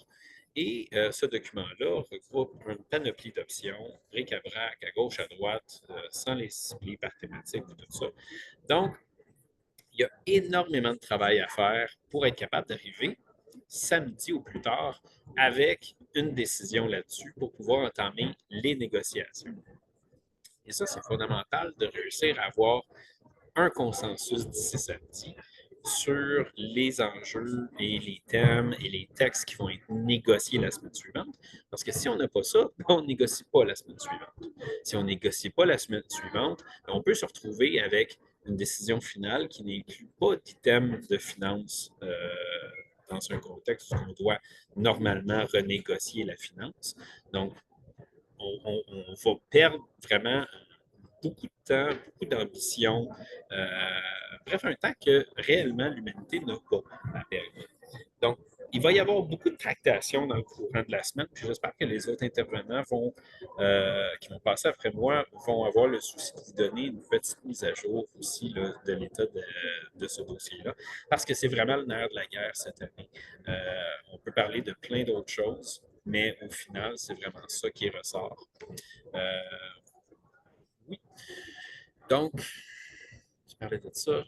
Et ce document-là regroupe une panoplie d'options, bric-à-brac, à gauche, à droite, sans les cibler par thématique et tout ça. Donc, il y a énormément de travail à faire pour être capable d'arriver samedi ou plus tard avec une décision là-dessus pour pouvoir entamer les négociations. Et ça, c'est fondamental de réussir à avoir un consensus d'ici samedi sur les enjeux et les thèmes et les textes qui vont être négociés la semaine suivante. Parce que si on n'a pas ça, on ne négocie pas la semaine suivante. Si on ne négocie pas la semaine suivante, on peut se retrouver avec une décision finale qui n'inclut pas d'items de finances dans un contexte où on doit normalement renégocier la finance. Donc, on va perdre vraiment beaucoup de temps, beaucoup d'ambition. Euh, bref, un temps que réellement l'humanité n'a pas à perdre. Donc, il va y avoir beaucoup de tractations dans le courant de la semaine, puis j'espère que les autres intervenants qui vont passer après moi vont avoir le souci de vous donner une petite mise à jour aussi là, de l'état de ce dossier-là, parce que c'est vraiment le nerf de la guerre cette année. On peut parler de plein d'autres choses, mais au final, c'est vraiment ça qui ressort. Euh, oui. Donc, je parlais de ça.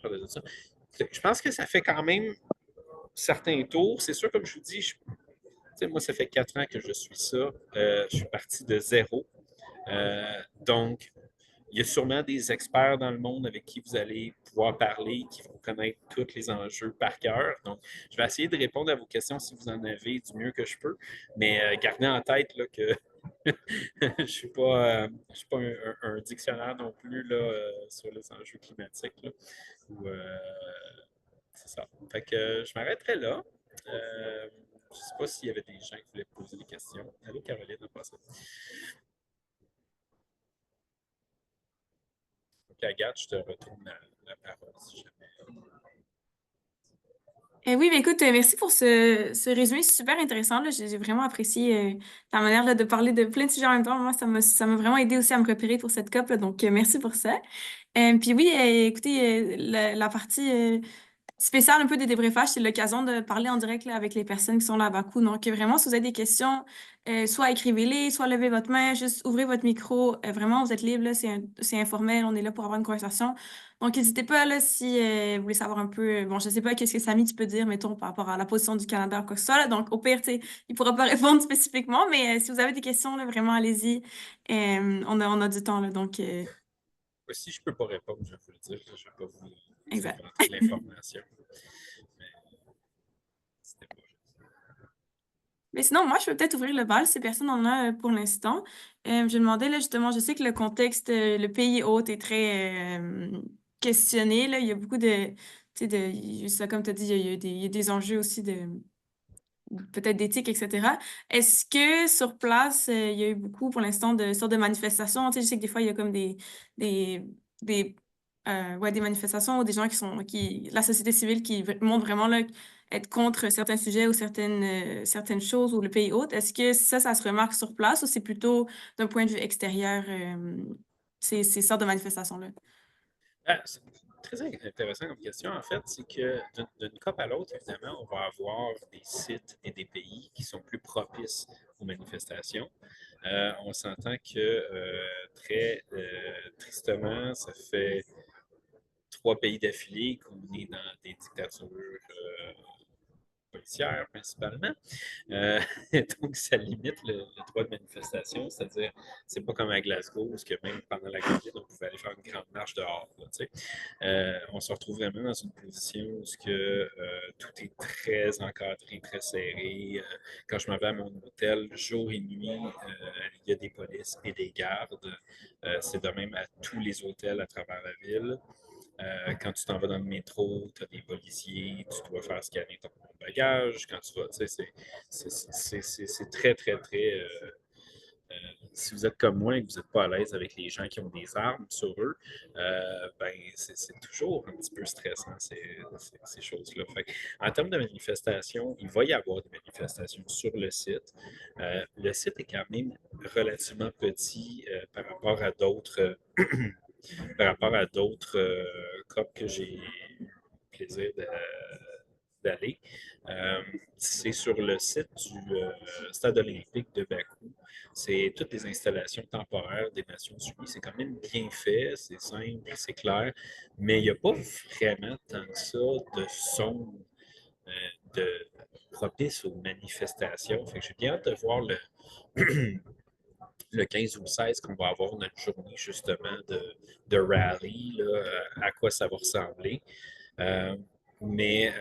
Je pense que ça fait quand même certains tours. C'est sûr, comme je vous dis, moi, ça fait 4 ans que je suis ça. Je suis parti de zéro. Donc, il y a sûrement des experts dans le monde avec qui vous allez pouvoir parler, qui vont connaître tous les enjeux par cœur. Donc, je vais essayer de répondre à vos questions si vous en avez du mieux que je peux. Mais gardez en tête là, que je ne suis pas, un dictionnaire non plus là, sur les enjeux climatiques. Là, ou, c'est ça. Fait que je m'arrêterai là. Je ne sais pas s'il y avait des gens qui voulaient poser des questions. Allô, Caroline, en passant. Donc, Agathe, je te retourne la parole si jamais. Oui, mais écoute, merci pour ce résumé super intéressant, là. J'ai vraiment apprécié ta manière là, de parler de plein de sujets en même temps. Moi, ça m'a vraiment aidé aussi à me repérer pour cette COP, là, donc merci pour ça. Puis oui, écoutez, la partie spéciale un peu des débriefages, c'est l'occasion de parler en direct là, avec les personnes qui sont là à Bakou. Donc vraiment, si vous avez des questions, soit écrivez-les, soit levez votre main, juste ouvrez votre micro. Vraiment, vous êtes libre, là, c'est informel, on est là pour avoir une conversation. Donc n'hésitez pas là si vous voulez savoir un peu, bon, je sais pas qu'est-ce que Samy tu peux dire, mettons, par rapport à la position du Canada ou quoi que ce soit. Là. Donc au pire, tu sais, il pourra pas répondre spécifiquement, mais si vous avez des questions, là, vraiment, allez-y. On a du temps, là, donc Si je ne peux pas répondre, je vais vous le dire. Je ne vais pas vous exact. inventer de l'information. Mais c'était pas juste. Mais sinon, moi, je peux peut-être ouvrir le bal si personne n'en a pour l'instant. Je demandais, là, justement, je sais que le contexte, le pays hôte est très questionné, là. Il y a beaucoup de, tu sais, comme tu as dit, il y a des enjeux aussi de, peut-être d'éthique, etc. Est-ce que sur place, il y a eu beaucoup pour l'instant de sortes de manifestations? Tu sais, je sais que des fois, il y a comme des, des, ouais, des manifestations ou des gens la société civile qui montrent vraiment là, être contre certains sujets ou certaines choses ou le pays hôte. Est-ce que ça se remarque sur place ou c'est plutôt d'un point de vue extérieur, ces sortes de manifestations-là? C'est très intéressant comme question. En fait, c'est que d'une COP à l'autre, évidemment, on va avoir des sites et des pays qui sont plus propices aux manifestations. On s'entend que très tristement, ça fait 3 pays d'affilée qu'on est dans des dictatures policières principalement. Euh, donc, ça limite le droit de manifestation, c'est-à-dire, c'est pas comme à Glasgow, où que même pendant la COVID, on pouvait aller faire une grande marche dehors. Là, on se retrouve vraiment dans une position où tout est très encadré, très serré. Quand je m'en vais à mon hôtel, jour et nuit, il y a des polices et des gardes. C'est de même à tous les hôtels à travers la ville. Quand tu t'en vas dans le métro, tu as des policiers, tu dois faire scanner ton bagage. Quand tu vas, tu sais, c'est très, très, très. Si vous êtes comme moi et que vous n'êtes pas à l'aise avec les gens qui ont des armes sur eux, ben, c'est toujours un petit peu stressant, ces choses-là. En termes de manifestations, il va y avoir des manifestations sur le site. Le site est quand même relativement petit par rapport à d'autres COP que j'ai eu le plaisir d'aller. Euh, c'est sur le site du Stade olympique de Bakou. C'est toutes les installations temporaires des Nations Unies. C'est quand même bien fait, c'est simple, c'est clair, mais il n'y a pas vraiment tant que ça de son euh, de propice aux manifestations. Fait que j'ai bien hâte de voir le 15 ou le 16 qu'on va avoir notre journée justement de rallye, là, à quoi ça va ressembler. Euh, mais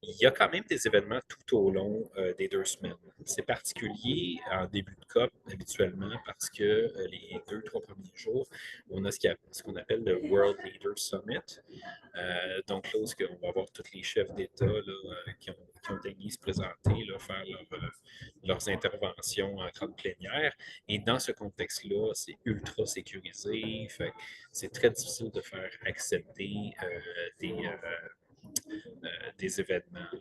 il y a quand même des événements tout au long des 2 semaines. C'est particulier en début de COP habituellement parce que les 2, 3 premiers jours, on a ce qu'on appelle le World Leaders Summit. Donc là, on va avoir tous les chefs d'État qui ont daigné se présenter, là, faire leurs interventions en grande plénière. Et dans ce contexte-là, c'est ultra sécurisé. C'est très difficile de faire accepter des, des événements. Là.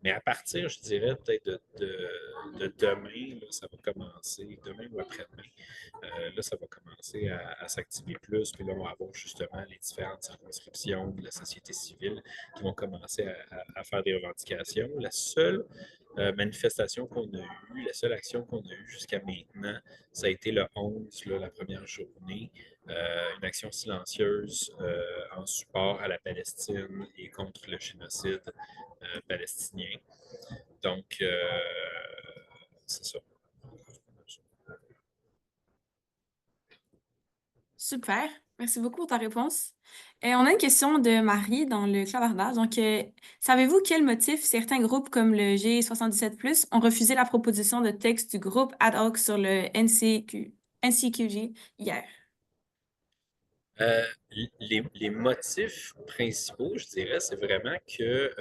Mais à partir, je dirais, peut-être de demain, là, ça va commencer, demain ou après-demain, là, ça va commencer à s'activer plus. Puis là, on va avoir justement les différentes circonscriptions de la société civile qui vont commencer à faire des revendications. La seule manifestation qu'on a eue, la seule action qu'on a eue jusqu'à maintenant, ça a été le 11, là, la première journée, une action silencieuse en support à la Palestine et contre le génocide palestinien. Donc, c'est ça. Super. Merci beaucoup pour ta réponse. On a une question de Marie dans le clavardage. Donc, savez-vous quel motif certains groupes comme le G77+ ont refusé la proposition de texte du groupe ad hoc sur le NCQG hier? Euh, les motifs principaux, je dirais, c'est vraiment que,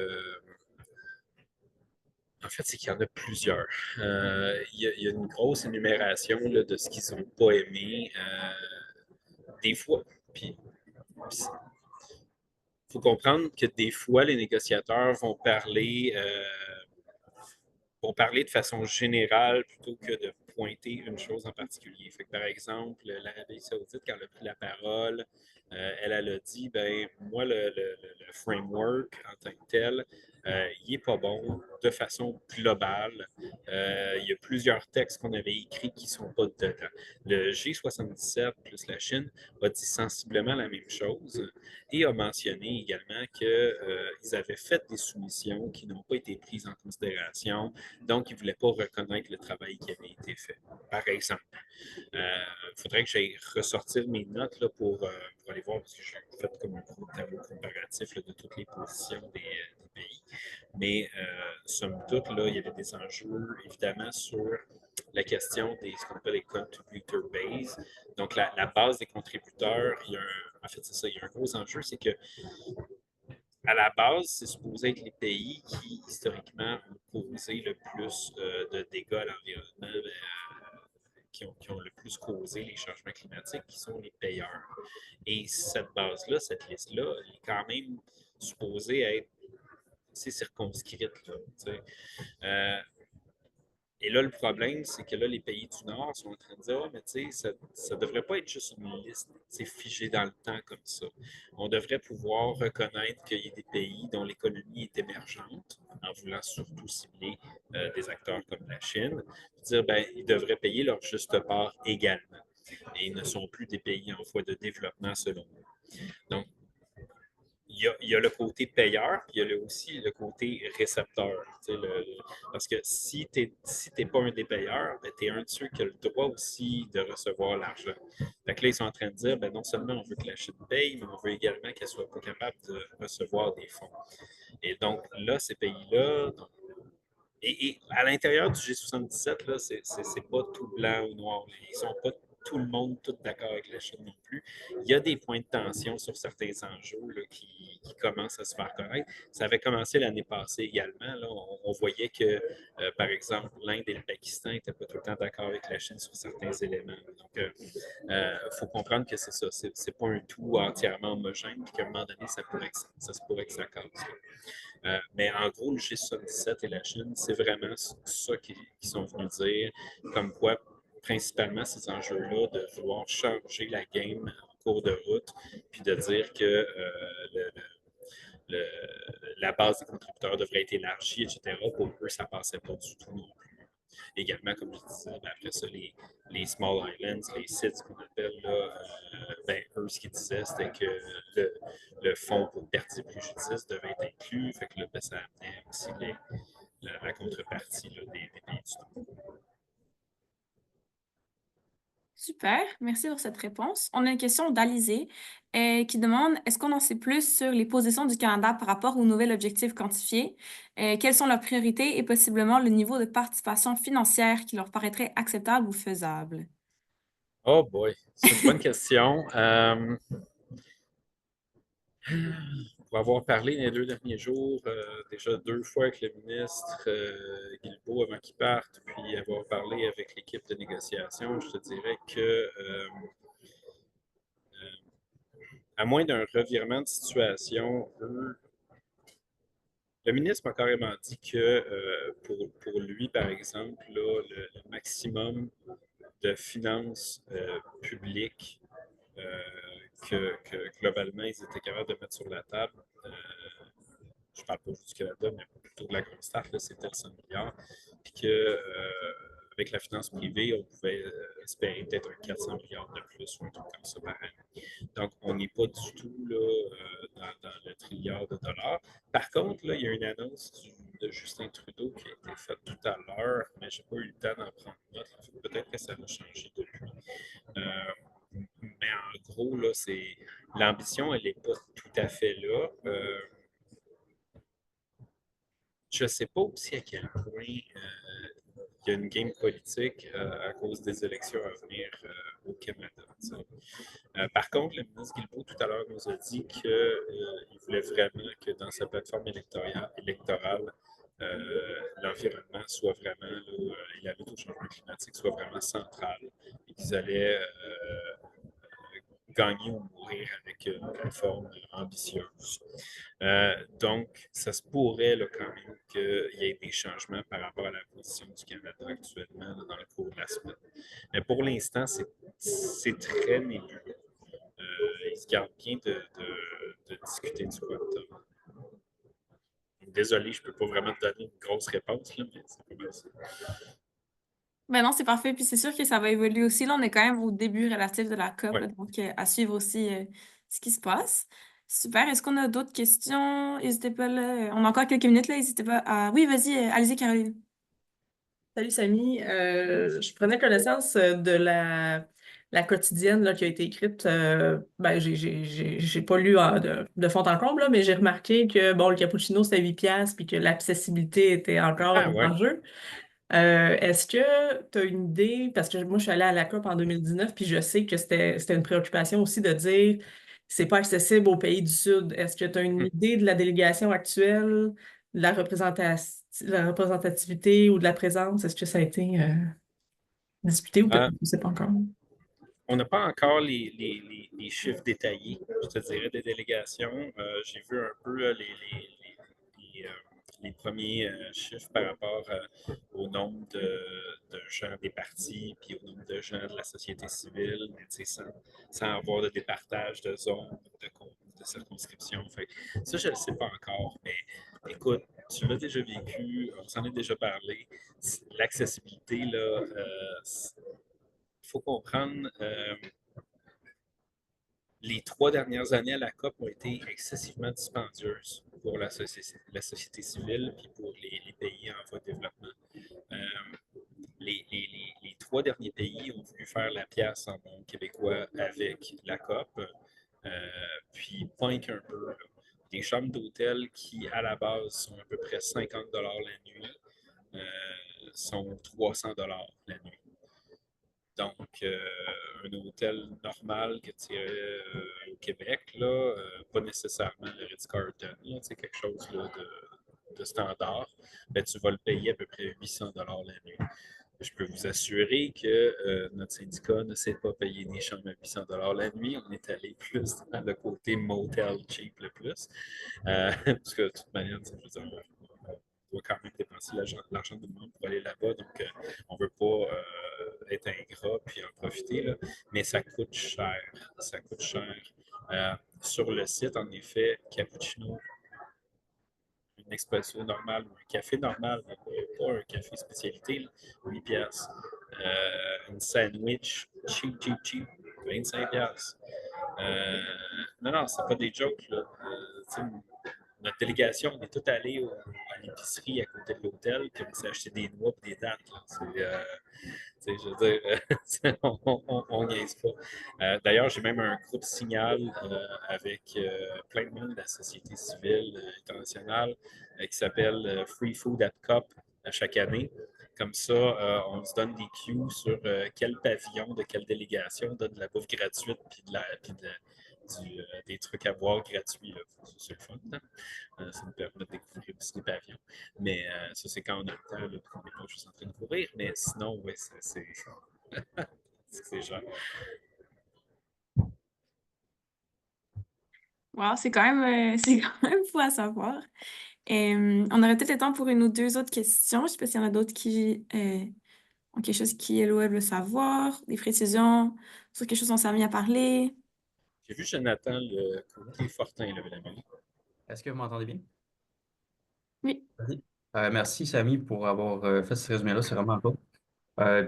en fait, c'est qu'il y en a plusieurs. Il y a une grosse énumération là, de ce qu'ils n'ont pas aimé. Des fois, puis il faut comprendre que des fois, les négociateurs vont parler de façon générale plutôt que de pointer une chose en particulier. Fait que, par exemple, l'Arabie saoudite, quand elle a pris la parole, elle a dit, ben moi, le framework en tant que tel, il n'est pas bon de façon globale. Il y a plusieurs textes qu'on avait écrits qui ne sont pas dedans. Le G77 plus la Chine a dit sensiblement la même chose et a mentionné également qu'ils avaient fait des soumissions qui n'ont pas été prises en considération, donc ils ne voulaient pas reconnaître le travail qui avait été fait, par exemple. Il faudrait que j'aille ressortir mes notes là, pour aller voir, parce que j'ai fait comme un gros tableau comparatif là, de toutes les positions des pays. Mais somme toute, là, il y avait des enjeux, évidemment, sur la question des ce qu'on appelle les contributor base. Donc, la base des contributeurs, en fait, c'est ça, il y a un gros enjeu, c'est que à la base, c'est supposé être les pays qui, historiquement, ont causé le plus de dégâts à l'environnement, qui ont le plus causé les changements climatiques, qui sont les payeurs. Et cette base-là, cette liste-là, elle est quand même supposée être assez circonscrite. Là, euh, Et là, le problème, c'est que là, les pays du Nord sont en train de dire, ah, mais tu sais, ça ne devrait pas être juste une liste figée dans le temps comme ça. On devrait pouvoir reconnaître qu'il y a des pays dont l'économie est émergente, en voulant surtout cibler des acteurs comme la Chine, dire, ben, ils devraient payer leur juste part également. Et ils ne sont plus des pays en voie de développement selon nous. Donc, il y a le côté payeur, puis il y a aussi le côté récepteur. Parce que si tu n'es pas un des payeurs, ben, tu es un de ceux qui a le droit aussi de recevoir l'argent. Fait que là, ils sont en train de dire, ben, non seulement on veut que la Chine paye, mais on veut également qu'elle soit pas capable de recevoir des fonds. Et donc là, ces pays-là, et à l'intérieur du G77, là, c'est pas tout blanc ou noir. Ils sont pas tout le monde tout d'accord avec la Chine non plus. Il y a des points de tension sur certains enjeux là, qui commencent à se faire connaître. Ça avait commencé l'année passée également. Là. On voyait que, par exemple, l'Inde et le Pakistan n'étaient pas tout le temps d'accord avec la Chine sur certains éléments. Donc, il faut comprendre que c'est ça. C'est pas un tout entièrement homogène, puis qu'à un moment donné, ça se pourrait que ça casse. Mais en gros, le G77 et la Chine, c'est vraiment ça qu'ils sont venus dire, comme quoi, principalement, ces enjeux-là, de vouloir changer la game en cours de route, puis de dire que le, la base des contributeurs devrait être élargie, etc. Pour eux, ça ne passait pas du tout non plus. Également, comme je disais, ben après ça, les Small Islands, les sites qu'on appelle, là, ben, eux, ce qu'ils disaient, c'était que le fonds pour perte et préjudice devait être inclus. Fait que là, ben, ça amenait aussi la contrepartie là, des pays du Nord. Super, merci pour cette réponse. On a une question d'Alizé qui demande, est-ce qu'on en sait plus sur les positions du Canada par rapport au nouvel objectif quantifié? Quelles sont leurs priorités et possiblement le niveau de participation financière qui leur paraîtrait acceptable ou faisable? Oh boy, c'est une bonne question. Pour avoir parlé les 2 derniers jours, déjà 2 fois avec le ministre Guilbeault avant qu'il parte, puis avoir parlé avec l'équipe de négociation, je te dirais que à moins d'un revirement de situation, le ministre m'a carrément dit que pour lui, par exemple, là, le maximum de finances publiques euh, que globalement ils étaient capables de mettre sur la table, je parle pas juste du Canada, mais plutôt de la grosse tarte, c'était le 100 milliards. Puis avec la finance privée, on pouvait espérer peut-être un 400 milliards de plus ou un truc comme ça par année. Donc, on n'est pas du tout là, dans le trilliard de dollars. Par contre, là, il y a une annonce de Justin Trudeau qui a été faite tout à l'heure, mais je n'ai pas eu le temps d'en prendre note. Peut-être que ça va changer depuis. Mais en gros, là, l'ambition, elle n'est pas tout à fait là. Je ne sais pas aussi à quel point il y a une game politique à cause des élections à venir au Canada. Par contre, le ministre Guilbeault, tout à l'heure, nous a dit qu'il voulait vraiment que dans sa plateforme électorale, l'environnement soit vraiment, là, et la lutte au changement climatique soit vraiment centrale et qu'ils allaient gagner ou mourir avec une plateforme ambitieuse. Donc, ça se pourrait là, quand même qu'il y ait des changements par rapport à la position du Canada actuellement là, dans le cours de la semaine. Mais pour l'instant, c'est très nébuleux. Il se garde bien de discuter du quantum. Désolé, je ne peux pas vraiment te donner une grosse réponse, là, mais c'est pas mal ça. Ben non, c'est parfait. Puis c'est sûr que ça va évoluer aussi. Là, on est quand même au début relatif de la COP, Ouais. là, donc à suivre aussi ce qui se passe. Super. Est-ce qu'on a d'autres questions? N'hésitez pas là. On a encore quelques minutes là. N'hésitez pas à. Oui, vas-y, allez-y, Caroline. Salut Samy. Je prenais connaissance de la quotidienne là, qui a été écrite. Ben, j'ai pas lu de fond en comble, là, mais j'ai remarqué que bon, le cappuccino c'était 8 piastres puis que l'accessibilité était encore Ah un ouais. enjeu. Est-ce que tu as une idée, parce que moi je suis allée à la COP en 2019 puis je sais que c'était une préoccupation aussi de dire c'est pas accessible aux pays du Sud. Est-ce que tu as une Hmm. idée de la délégation actuelle, de la représentativité ou de la présence? Est-ce que ça a été discuté ou peut-être Euh, que je ne sais pas encore? on n'a pas encore les chiffres détaillés, je te dirais, des délégations. J'ai vu un peu les premiers chiffres par rapport au nombre de gens des partis, puis au nombre de gens de la société civile, mais sans avoir de départage de zones, de circonscriptions. Fait ça, je ne le sais pas encore, mais écoute, tu l'as déjà vécu, on s'en est déjà parlé. L'accessibilité, là, il faut comprendre, les 3 dernières années à la COP ont été excessivement dispendieuses pour la société civile et pour les pays en voie de développement. Euh, les 3 derniers pays ont voulu faire la pièce en bon québécois avec la COP, puis pas qu'un peu. Là. Des chambres d'hôtel qui, à la base, sont à peu près 50 la nuit, sont 300 la nuit. Donc, un hôtel normal que tu irais au Québec, là, pas nécessairement le Ritz-Carlton, quelque chose là, de standard, ben, tu vas le payer à peu près 800 la nuit. Je peux vous assurer que notre syndicat ne sait pas payer des chambres à 800 la nuit. On est allé plus dans le côté motel cheap le plus. Parce que de toute manière, je veux dire, on doit quand même dépenser l'argent du monde pour aller là-bas. Donc, on ne veut pas être ingrat puis en profiter. Là. Mais ça coûte cher. Ça coûte cher. Sur le site, en effet, cappuccino, une espresso normale ou un café normal, mais pas un café spécialité, là, 8 piastres. Une sandwich cheap, 25 piastres. Non, c'est pas des jokes. Là. Notre délégation, on est tous allés à l'épicerie à côté de l'hôtel, puis on s'est acheté des noix et des dattes. Je veux dire, on niaise pas. D'ailleurs, j'ai même un groupe Signal avec plein de monde de la société civile internationale qui s'appelle Free Food at COP à chaque année. Comme ça, on se donne des cues sur quel pavillon de quelle délégation donne de la bouffe gratuite puis des trucs à boire gratuits. C'est le fun. Ça nous permet de découvrir aussi des pavillons. Mais ça, c'est quand on a le temps, là, on n'est pas juste en train de courir. Mais sinon, oui, c'est genre. Wow, c'est quand même, c'est quand même fou à savoir. On aurait peut-être le temps pour une ou deux autres questions. Je ne sais pas s'il y en a d'autres qui ont quelque chose qui est veut savoir, des précisions sur quelque chose dont ça a mis à parler. J'ai vu Jonathan le comité Fortin lever la main. Est-ce que vous m'entendez bien? Oui. Oui. Merci, Samy, pour avoir fait ce résumé-là. C'est vraiment top.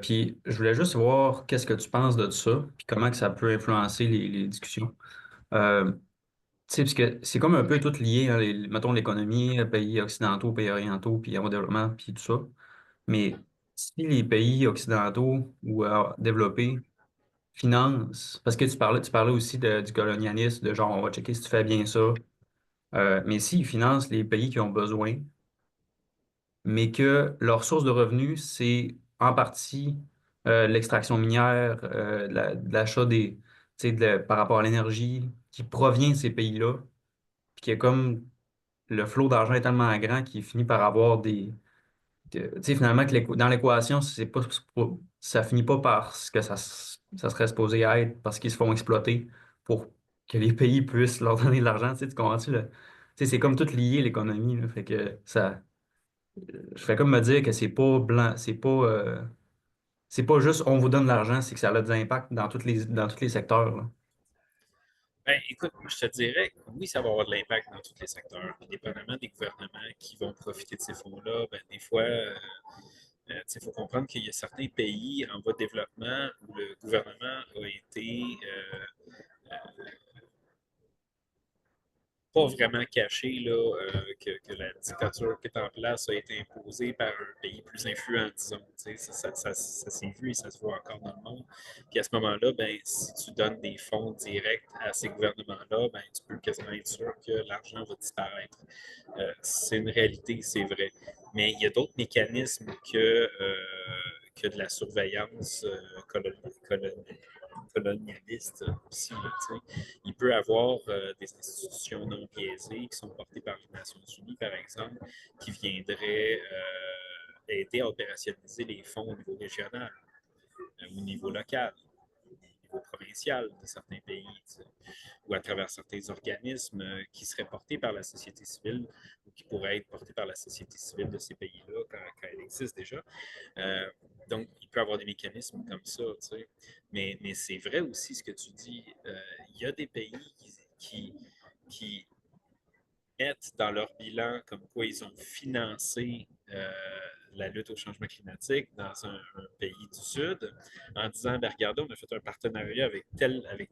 Puis, je voulais juste voir qu'est-ce que tu penses de ça, puis comment que ça peut influencer les discussions. Tu sais, parce que c'est comme un peu tout lié, hein, mettons l'économie, pays occidentaux, pays orientaux, puis en développement, puis tout ça. Mais si les pays occidentaux ou développés financent, parce que tu parlais aussi du colonialisme, de genre, on va checker si tu fais bien ça. Mais s'ils financent les pays qui ont besoin, mais que leur source de revenus, c'est en partie l'extraction minière, de l'achat des, tu sais, par rapport à l'énergie qui provient de ces pays-là, puis qu'il y a comme le flot d'argent est tellement grand qu'il finit par avoir tu sais, finalement, que dans l'équation, ça finit pas par ce que ça serait supposé être parce qu'ils se font exploiter pour que les pays puissent leur donner de l'argent. Tu comprends-tu? Tu sais, c'est comme tout lié, l'économie. Là, fait que je fais comme me dire que c'est pas blanc, c'est pas juste on vous donne de l'argent, c'est que ça a des impacts dans tous les secteurs. Là. Ben, écoute, je te dirais que oui, ça va avoir de l'impact dans tous les secteurs. Puis, dépendamment des gouvernements qui vont profiter de ces fonds-là, ben, des fois, il faut comprendre qu'il y a certains pays en voie de développement où le gouvernement a été pas vraiment caché là, que la dictature qui est en place a été imposée par un pays plus influent, disons. Ça s'est vu et ça se voit encore dans le monde. Puis à ce moment-là, ben, si tu donnes des fonds directs à ces gouvernements-là, ben, tu peux quasiment être sûr que l'argent va disparaître. C'est une réalité, c'est vrai. Mais il y a d'autres mécanismes que de la surveillance colonialiste aussi. Là, il peut y avoir des institutions non biaisées qui sont portées par les Nations Unies, par exemple, qui viendraient aider à opérationnaliser les fonds au niveau régional, au niveau local, au niveau provincial de certains pays, ou à travers certains organismes qui seraient portés par la société civile ou qui pourraient être portés par la société civile de ces pays-là quand elle existe déjà. Donc, il peut y avoir des mécanismes comme ça, tu sais. Mais c'est vrai aussi ce que tu dis. Il y a des pays qui mettent dans leur bilan comme quoi ils ont financé la lutte au changement climatique dans un pays du Sud en disant, ben, regardez, on a fait un partenariat avec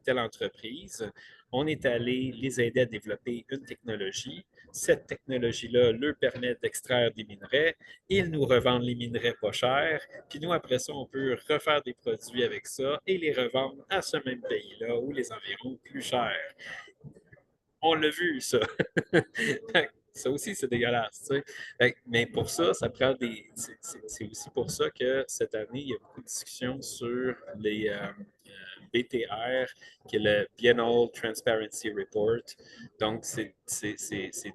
telle entreprise, on est allé les aider à développer une technologie, cette technologie-là leur permet d'extraire des minerais, ils nous revendent les minerais pas chers, puis nous, après ça, on peut refaire des produits avec ça et les revendre à ce même pays-là ou les environs plus chers. On l'a vu, ça. Ça aussi, c'est dégueulasse. Tu sais. Mais pour ça, ça prend des. C'est aussi pour ça que cette année, il y a beaucoup de discussions sur les BTR, qui est le Biennial Transparency Report. Donc, c'est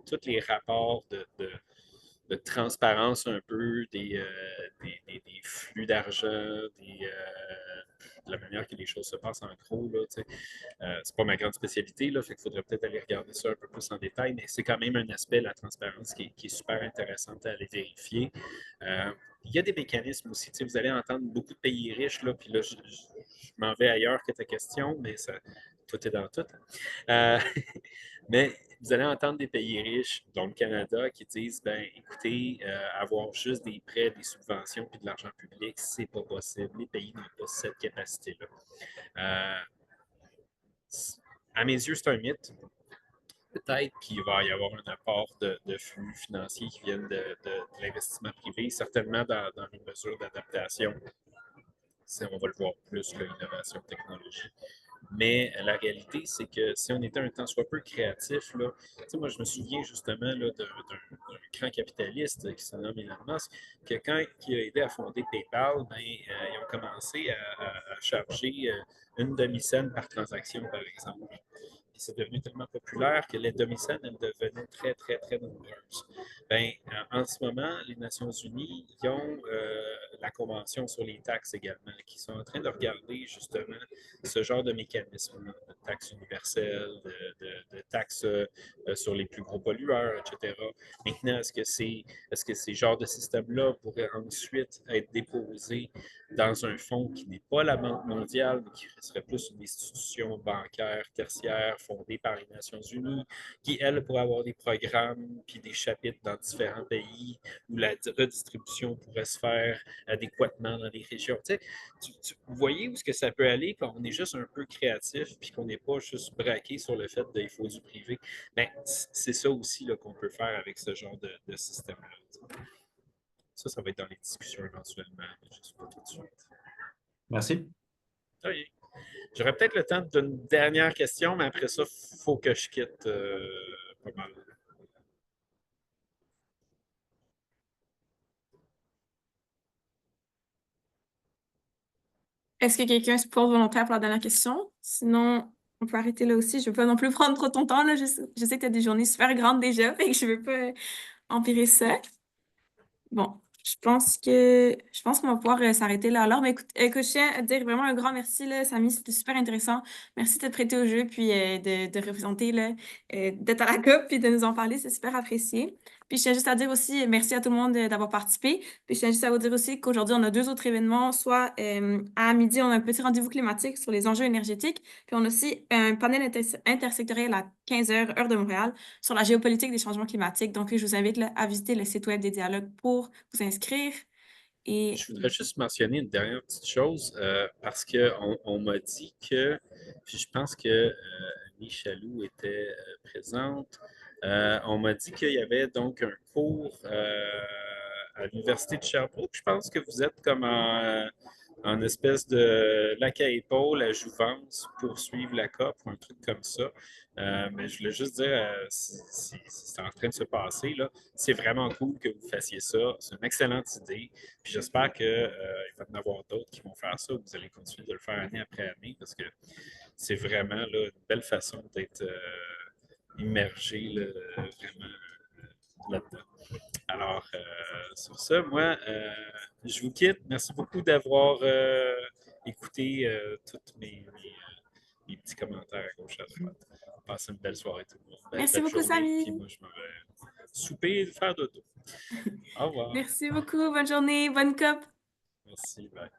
tous les rapports de transparence un peu des flux d'argent, de la manière que les choses se passent en gros. Là, c'est pas ma grande spécialité, là, fait qu'il faudrait peut-être aller regarder ça un peu plus en détail, mais c'est quand même un aspect, la transparence, qui est super intéressant à aller vérifier. Il y a des mécanismes aussi. Vous allez entendre beaucoup de pays riches, là, puis là, je m'en vais ailleurs que ta question, mais ça, tout est dans tout. Mais vous allez entendre des pays riches, dont le Canada, qui disent, ben, écoutez, avoir juste des prêts, des subventions puis de l'argent public, c'est pas possible. Les pays n'ont pas cette capacité-là. À mes yeux, c'est un mythe. Peut-être qu'il va y avoir un apport de flux financiers qui viennent de l'investissement privé, certainement dans les mesures d'adaptation. On va le voir plus, l'innovation technologique. Mais la réalité, c'est que si on était un tant soit peu créatif, là, moi, je me souviens justement d'un grand capitaliste qui se nomme Elon Musk, que quand il a aidé à fonder PayPal, ben, ils ont commencé à charger une demi-cent par transaction, par exemple. Puis c'est devenu tellement populaire que les demi-cents, elles devenaient très, très, très nombreuses. Ben, en ce moment, les Nations unies, ils ont la Convention sur les taxes également, qui sont en train de regarder justement ce genre de mécanisme, de taxes universelles, de taxes sur les plus gros pollueurs, etc. Maintenant, est-ce que ces genres de systèmes-là pourraient ensuite être déposés dans un fonds qui n'est pas la Banque mondiale, mais qui serait plus une institution bancaire tertiaire fondée par les Nations unies, qui, elle, pourrait avoir des programmes puis des chapitres dans différents pays où la redistribution pourrait se faire adéquatement dans les régions. Tu sais, vous voyez où est-ce que ça peut aller quand on est juste un peu créatif puis qu'on n'est pas juste braqué sur le fait qu'il faut du privé. Bien, c'est ça aussi là, qu'on peut faire avec ce genre de système-là. Ça va être dans les discussions éventuellement, mais je ne sais pas tout de suite. Merci. Oui. J'aurais peut-être le temps d'une dernière question, mais après ça, il faut que je quitte pas mal. Est-ce que quelqu'un se porte volontaire pour la dernière question? Sinon, on peut arrêter là aussi. Je ne veux pas non plus prendre trop ton temps. Là. Je sais que tu as des journées super grandes déjà, fait que je ne veux pas empirer ça. Bon, je pense qu'on va pouvoir s'arrêter là. Alors, mais écoute, je tiens à te dire vraiment un grand merci, là, Samy, c'était super intéressant. Merci de te prêter au jeu, puis de représenter, là, d'être à la COP, puis de nous en parler, c'est super apprécié. Puis je tiens juste à dire aussi merci à tout le monde d'avoir participé. Puis je tiens juste à vous dire aussi qu'aujourd'hui, on a deux autres événements. Soit à midi, on a un petit rendez-vous climatique sur les enjeux énergétiques. Puis on a aussi un panel intersectoriel à 15 heures, heure de Montréal, sur la géopolitique des changements climatiques. Donc, je vous invite là, à visiter le site web des dialogues pour vous inscrire. Et Je voudrais juste mentionner une dernière petite chose, parce qu'on m'a dit que, puis je pense que Annie Chaloux était présente, on m'a dit qu'il y avait donc un cours à l'Université de Sherbrooke. Je pense que vous êtes comme en espèce de lac à épaules, à Jouvence, pour suivre la COP ou un truc comme ça. Mais je voulais juste dire, c'est en train de se passer, là. C'est vraiment cool que vous fassiez ça. C'est une excellente idée. Puis j'espère qu'il va y en avoir d'autres qui vont faire ça. Vous allez continuer de le faire année après année parce que c'est vraiment là, une belle façon d'être immergé là, vraiment là-dedans. Alors, sur ça, moi, je vous quitte. Merci beaucoup d'avoir écouté toutes mes petits commentaires à gauche, à droite. Passez une belle soirée tout le monde. Merci Belle beaucoup, journée. Puis Samy. moi, je me vais souper et faire dodo. Au revoir. Merci beaucoup. Bonne journée. Bonne COP. Merci. Bye.